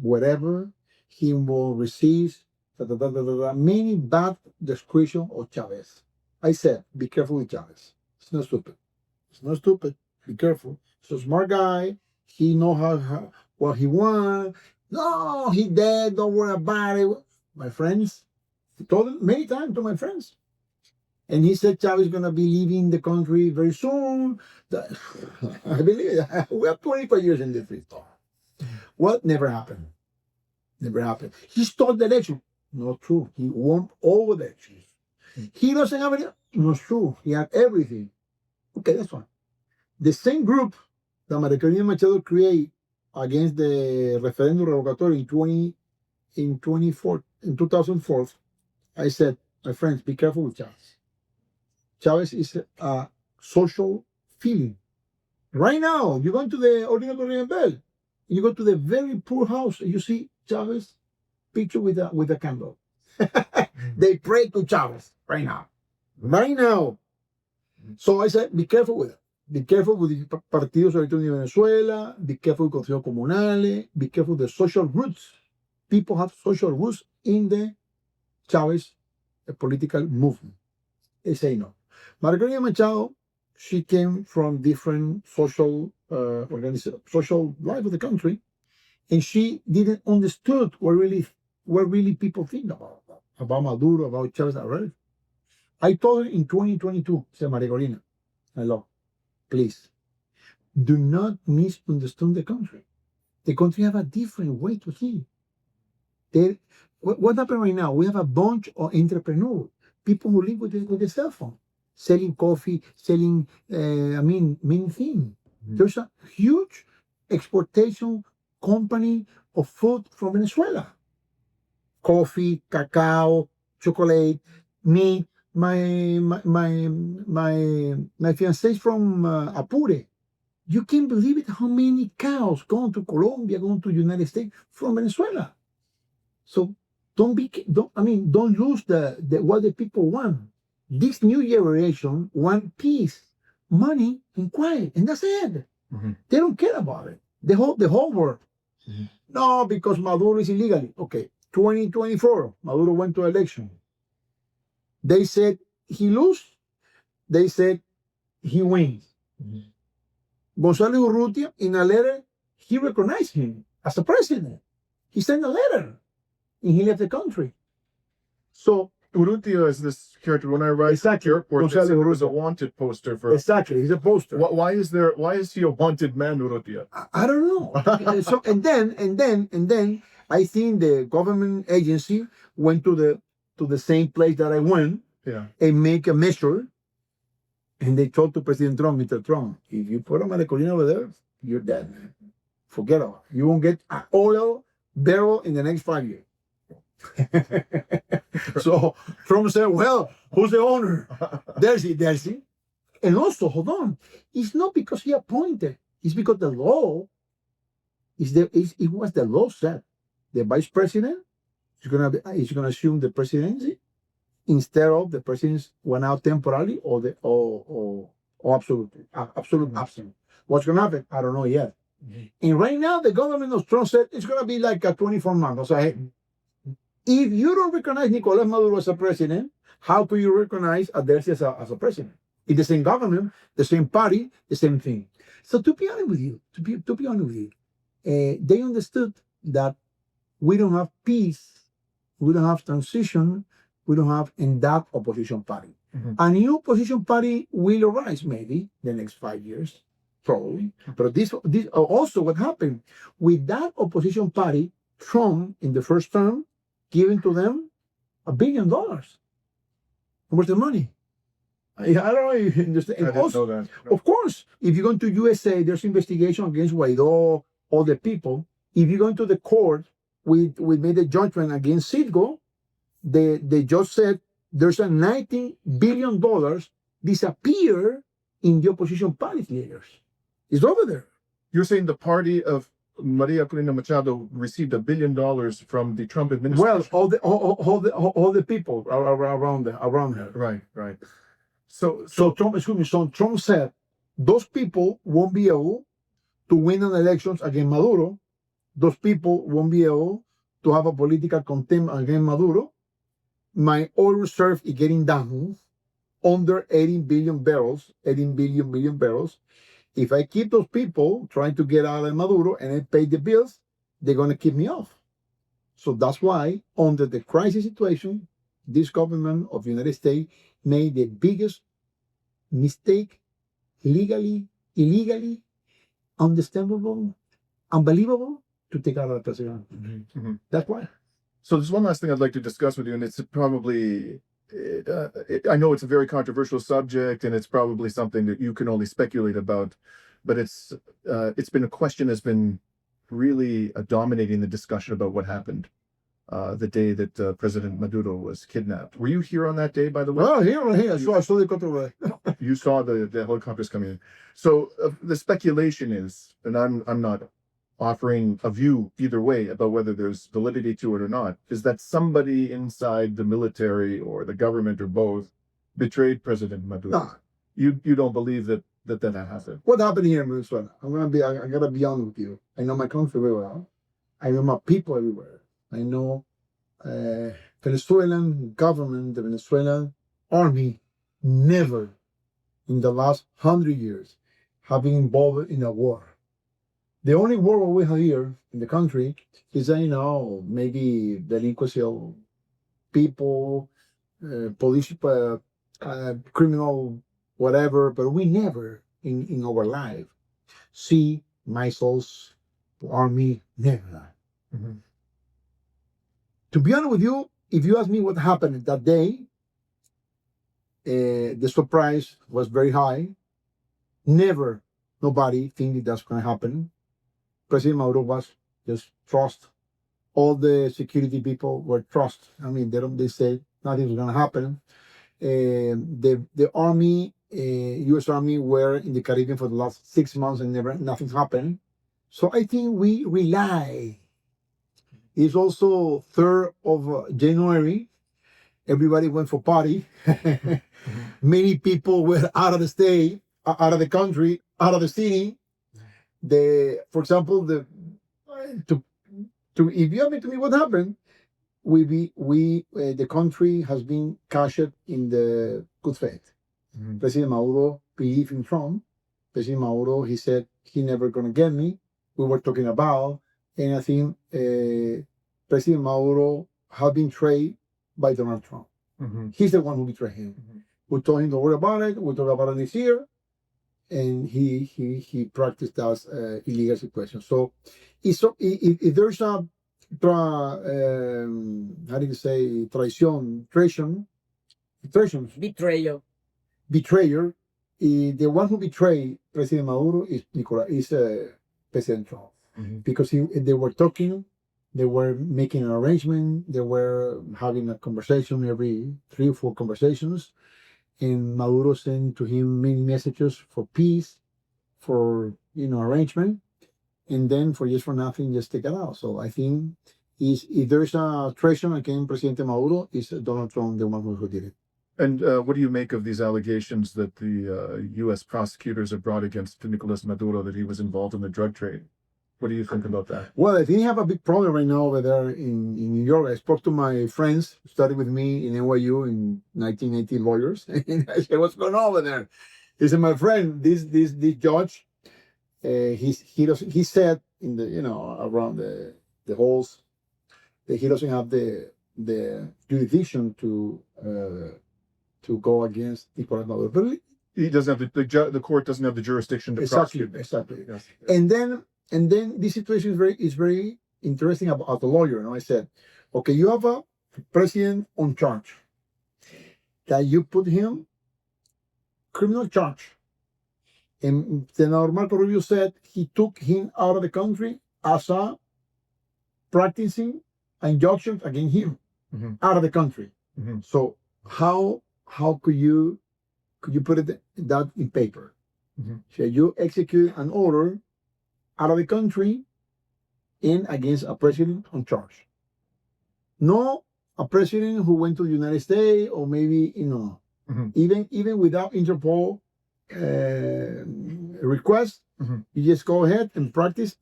whatever, he will receive many bad description of Chavez. I said, be careful with Chavez. It's not stupid. It's not stupid. Be careful. He's a smart guy. He knows how what he wants. No, he dead. Don't worry about it. My friends, he told it many times to my friends. And he said Chavez is going to be leaving the country very soon. I believe it. We have 25 years in this stuff. What never happened? Never happened. He stole the election. Not true. He won all the elections. He doesn't have any. Not true. He had everything. Okay, that's fine. The same group that María Corina Machado created against the referendum revocatory in 2004, I said, my friends, be careful with Chavez. Chavez is a social feeling. Right now, you go to the Orinoco Bell, you go to the very poor house, and you see Chavez picture with a candle. They pray to Chavez right now. Right now. So I said, be careful with it. Be careful with the partidos ahorita en Venezuela. Be careful with consejos comunales. Be careful with the social roots. People have social roots in the Chavez political movement. They say no. Margarita Machado, she came from different social social life of the country, and she didn't understood what really people think about Maduro, about Chavez already. I told her in 2022, said Maria Corina, hello, please, do not misunderstand the country. The country have a different way to think. What happened right now? We have a bunch of entrepreneurs, people who live with the cell phone, selling coffee, selling, many things. There's a huge exportation company of food from Venezuela. Coffee, cacao, chocolate, meat. My fiancé is from Apure. You can't believe it how many cows going to Colombia, going to United States from Venezuela. So don't lose the what the people want. This new generation want peace, money, and quiet, and that's it. Mm-hmm. They don't care about it. The whole world. Mm-hmm. No, because Maduro is illegally. Okay, 2024, Maduro went to election. They said he lose. They said he wins. Mm-hmm. González Urrutia, in a letter, he recognized him as a president. He sent a letter, and he left the country. So Urrutia is this character. When I arrived exactly. at the airport, it was a wanted poster for. Exactly, he's a poster. Why is he a wanted man, Urrutia? I don't know. So and then I think the government agency went to the same place that I went, and make a measure, and they told to President Trump, Mr. Trump, if you put a Maricolina over there, you're dead, man. Forget about it. You won't get an oil barrel in the next 5 years. So Trump said, well, who's the owner? Delcy. And also, hold on, it's not because he appointed, it's because the law it was the law said the vice president is gonna assume the presidency instead of the president went out temporarily or absolute absent. What's gonna happen? I don't know yet. Mm-hmm. And right now the government of Trump said it's gonna be like a 24 months. So if you don't recognize Nicolás Maduro as a president, how can you recognize Delcy as a president? It's the same government, the same party, the same thing. So to be honest with you, they understood that we don't have peace, we don't have transition, we don't have in that opposition party. Mm-hmm. A new opposition party will arise maybe the next 5 years, probably. But this also what happened with that opposition party, Trump in the first term, giving to them $1 billion. Where's the money? I don't know if you understand. I didn't know that. No. Of course, if you go to USA, there's investigation against Guaido, all the people. If you go into the court, we made a judgment against CITGO. The judge said there's a $19 billion disappear in the opposition party leaders. It's over there. You're saying the party of Maria Corina Machado received $1 billion from the Trump administration? Well, all the people around her. Right. So Trump said those people won't be able to win an elections against Maduro. Those people won't be able to have a political contempt against Maduro. My oil reserve is getting down under 18 billion million barrels. If I keep those people trying to get out of Maduro and I pay the bills, they're going to keep me off. So that's why, under the crisis situation, this government of the United States made the biggest mistake, legally, illegally, understandable, unbelievable, to take out of the president. Mm-hmm. That's why. So there's one last thing I'd like to discuss with you, and it's probably I know it's a very controversial subject, and it's probably something that you can only speculate about, but it's been a question that's been really dominating the discussion about what happened the day that President Maduro was kidnapped. Were you here on that day, by the way? Well, here. I saw the controversy. You saw the helicopters coming in. So the speculation is, and I'm not offering a view either way about whether there's validity to it or not, is that somebody inside the military or the government or both betrayed President Maduro. No. You don't believe that happened? What happened here in Venezuela? I gotta be honest with you. I know my country very well. I know my people everywhere. I know Venezuelan government, the Venezuelan army, never in the last 100 years have been involved in a war. The only war we have here in the country is, maybe delinquency of people, police, criminal, whatever, but we never in our life see missiles, army, never. Mm-hmm. To be honest with you, if you ask me what happened that day, the surprise was very high. Never, nobody think that's going to happen. President Maduro was just trust. All the security people were trust. I mean, they said nothing's going to happen. The army, U.S. Army, were in the Caribbean for the last 6 months and nothing happened. So I think we rely. It's also 3rd of January. Everybody went for party. Many people were out of the state, out of the country, out of the city. For example, if you ask me what happened, the country has been cashed in the good faith. Mm-hmm. President Maduro believed in Trump. President Maduro, he said he never gonna get me. We were talking about, and I think President Maduro had been betrayed by Donald Trump. Mm-hmm. He's the one who betrayed him. Mm-hmm. We told him to worry about it. We'll talk about it this year. And he practiced that illegal situation. So if there's a how do you say treason, Betrayal. betrayer, the one who betrayed President Maduro is President Trump. Mm-hmm. Because they were talking, they were making an arrangement, they were having a conversation every 3 or 4 conversations. And Maduro sent to him many messages for peace, for arrangement, and then for nothing, just take it out. So I think if there's a treason against President Maduro, it's Donald Trump the one who did it. And what do you make of these allegations that the U.S. prosecutors have brought against Nicolás Maduro that he was involved in the drug trade? What do you think about that? Well, I think you have a big problem right now over there in New York. I spoke to my friends who studied with me in NYU in 1980, lawyers, and I said, "What's going on over there?" He said, "My friend, this judge, he said in the around the halls that he doesn't have the jurisdiction to go against Nicolás Maduro." But He doesn't have the court doesn't have the jurisdiction to prosecute. Exactly. Yes. And then this situation is very interesting about the lawyer. I said, okay, you have a president on charge that you put him criminal charge. And Senator Marco Rubio said he took him out of the country as a practicing injunctions against him out of the country. Mm-hmm. So how could you put that in paper? Mm-hmm. So you execute an order out of the country and against a president on charge. No, a president who went to the United States or maybe, even without Interpol request, you just go ahead and practice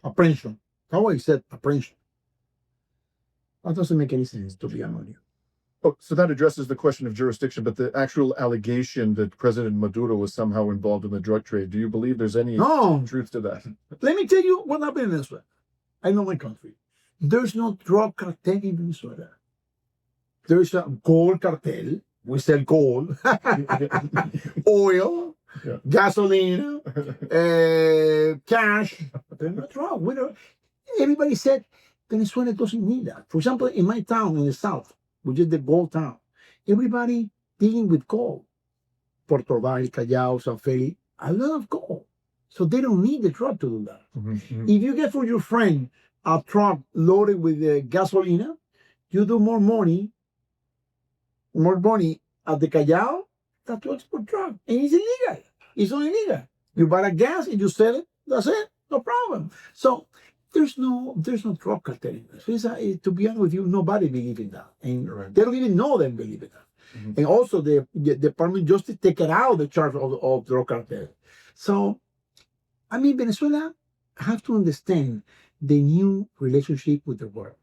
apprehension. How I said apprehension. That doesn't make any sense, to be honest with you. Oh, so that addresses the question of jurisdiction, but the actual allegation that President Maduro was somehow involved in the drug trade, do you believe there's any truth to that? Let me tell you what happened in Venezuela. I know my country. There's no drug cartel in Venezuela. There's a gold cartel. We sell gold, oil, gasoline, cash. There's no drug. Everybody said Venezuela doesn't need that. For example, in my town in the south, which is the gold town, Everybody dealing with gold. Puerto Valle, Callao, San Feli, a lot of gold. So they don't need the truck to do that. If you get for your friend a truck loaded with gasolina, you do more money at the Callao than to export truck. And it's illegal. It's not illegal. You buy a gas and you sell it, that's it, no problem. So there's no truck cartel in this. To be honest with you, nobody believes in that. And they don't even know them believe in that. And also the Department of Justice take it out of the charge of drug cartel. So, I mean, Venezuela have to understand the new relationship with the world.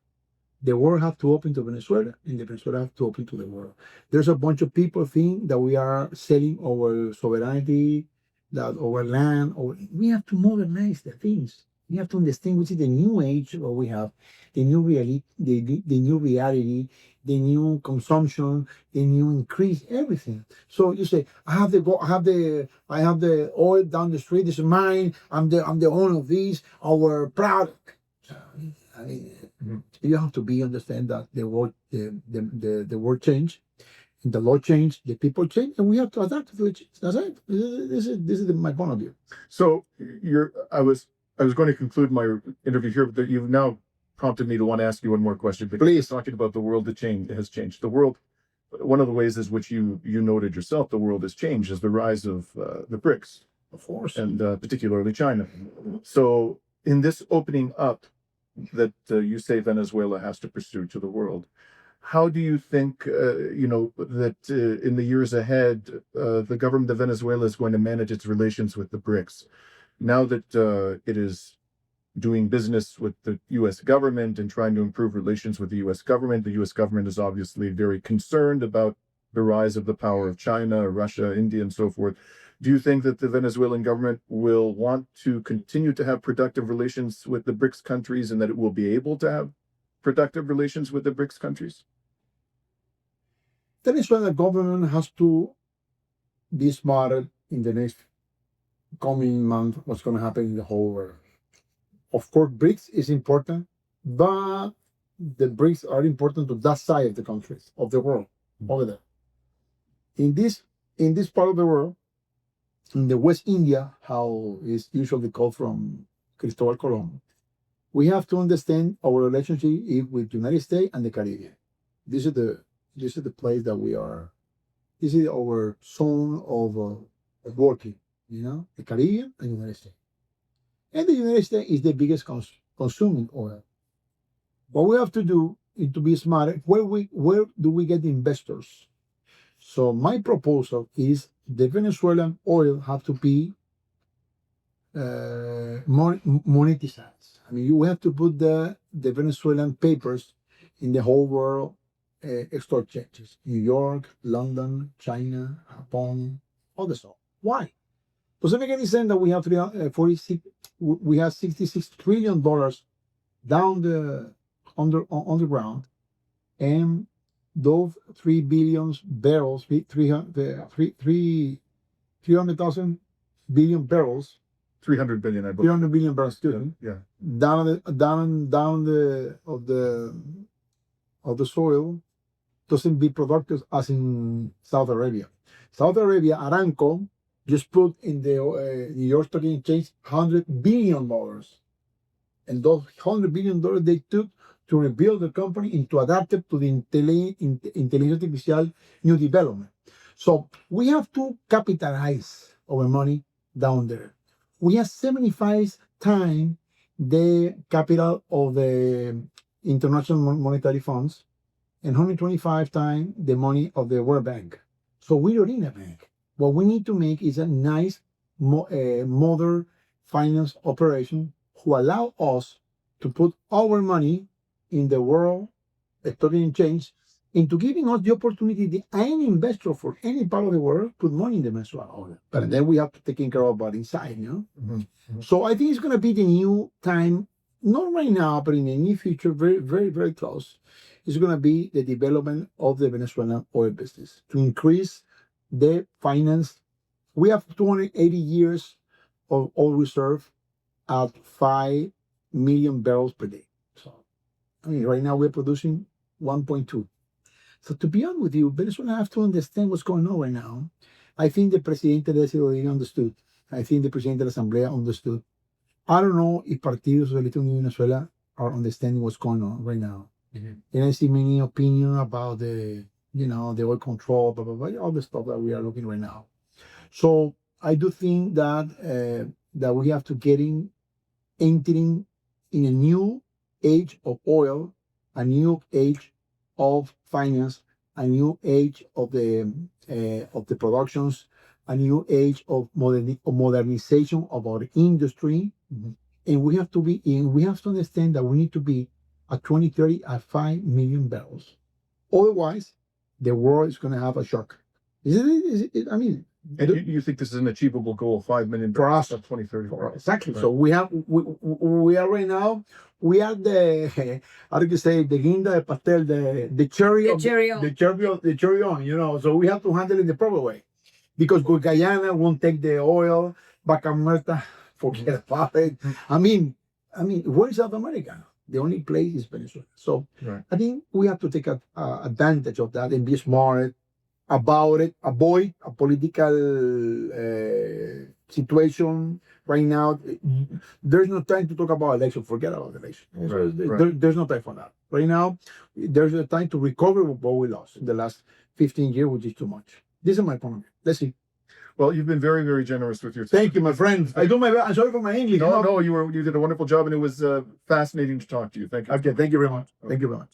The world have to open to Venezuela, and the Venezuela have to open to the world. There's a bunch of people think that we are selling our sovereignty, that our land, or we have to modernize the things. We have to understand which is the new age what we have, the new reality, the new reality, the new consumption, the new increase, everything. So you say, I have the oil down the street. This is mine. I'm the owner of these. Our product. I mean, you have to understand that the world change, and the law change, the people change, and we have to adapt to it. That's it. This is my point of view. So I was going to conclude my interview here, but you've now prompted me to want to ask you one more question. Because Please. talking about the world that has changed. The world, one of the ways is which you noted yourself, the world has changed is the rise of the BRICS, Of course. and particularly China. So in this opening up that you say Venezuela has to pursue to the world, how do you think, that in the years ahead, the government of Venezuela is going to manage its relations with the BRICS? Now that it is doing business with the U.S. government and trying to improve relations with the U.S. government, the U.S. government is obviously very concerned about the rise of the power of China, Russia, India, and so forth. Do you think that the Venezuelan government will want to continue to have productive relations with the BRICS countries, and that it will be able to have productive relations with the BRICS countries? The Venezuelan government has to be smarter in the next coming month. What's going to happen in the whole world? Of course, BRICS is important, but the BRICS are important to that side of the countries of the world over there. In this part of the world, in the West India, how is usually called from Cristobal Colon, we have to understand our relationship with the United States and the Caribbean. This is the place that we are. This is our zone of working. The Caribbean and the United States. And the United States is the biggest consuming oil. What we have to do is to be smart. Where do we get the investors? So my proposal is the Venezuelan oil have to be monetized. I mean, you have to put the Venezuelan papers in the whole world stock exchanges. New York, London, China, Japan, all the stuff. Why? Doesn't make any sense that we have $66 trillion down the underground, and those 3 billion barrels, 300,000 billion barrels, 300 billion, I believe. 300 billion barrels, excuse me, down of the soil, doesn't be productive as in Saudi Arabia. Saudi Arabia, Aramco, just put in the New York Stock Exchange $100 billion. And those $100 billion they took to rebuild the company and to adapt it to the intelligence artificial new development. So we have to capitalize our money down there. We have 75 times the capital of the International Monetary Funds and 125 times the money of the World Bank. So we don't need a bank. What we need to make is a nice, modern finance operation who allow us to put our money in the world stock exchange into giving us the opportunity that any investor for any part of the world put money in the Venezuela. But then we have to take care of inside, So I think it's going to be the new time, not right now, but in the near future, very, very, very close. It's going to be the development of the Venezuelan oil business to increase the finance. We have 280 years of oil reserve at 5 million barrels per day. So, I mean, right now we're producing 1.2. So to be honest with you, Venezuela have to understand what's going on right now. I think the President Delcy Rodriguez understood. I think the President de la Asamblea understood. I don't know if Partido Socialista Unido de Venezuela are understanding what's going on right now. And I see many opinions about the oil control, blah, blah, blah, all the stuff that we are looking right now. So I do think that that we have to entering in a new age of oil, a new age of finance, a new age of the productions, a new age of modernization of our industry, and we have to understand that we need to be at 2030 at 5 million barrels. Otherwise, the world is going to have a shock. I mean, And you think this is an achievable goal, 5 million for us, of 2030? exactly. Right. So we are right now. We are the how do you say, the guinda de pastel, the cherry The of cherry on. the cherry on. So we have to handle it the proper way, because Guyana won't take the oil. Vaca Muerta, forget about it. I mean, where is South America? The only place is Venezuela. So Right. I think we have to take advantage of that and be smart about it. Avoid a political situation right now. There's no time to talk about election. Forget about election. Right. There's no time for that. Right now, there's a time to recover what we lost in the last 15 years, which is too much. This is my point of view. Let's see. Well, you've been very, very generous with your time. Thank you, my friend. I do my best. I'm sorry for my English. No, you did a wonderful job, and it was fascinating to talk to you. Thank you. Okay, thank you very much. Thank you very much.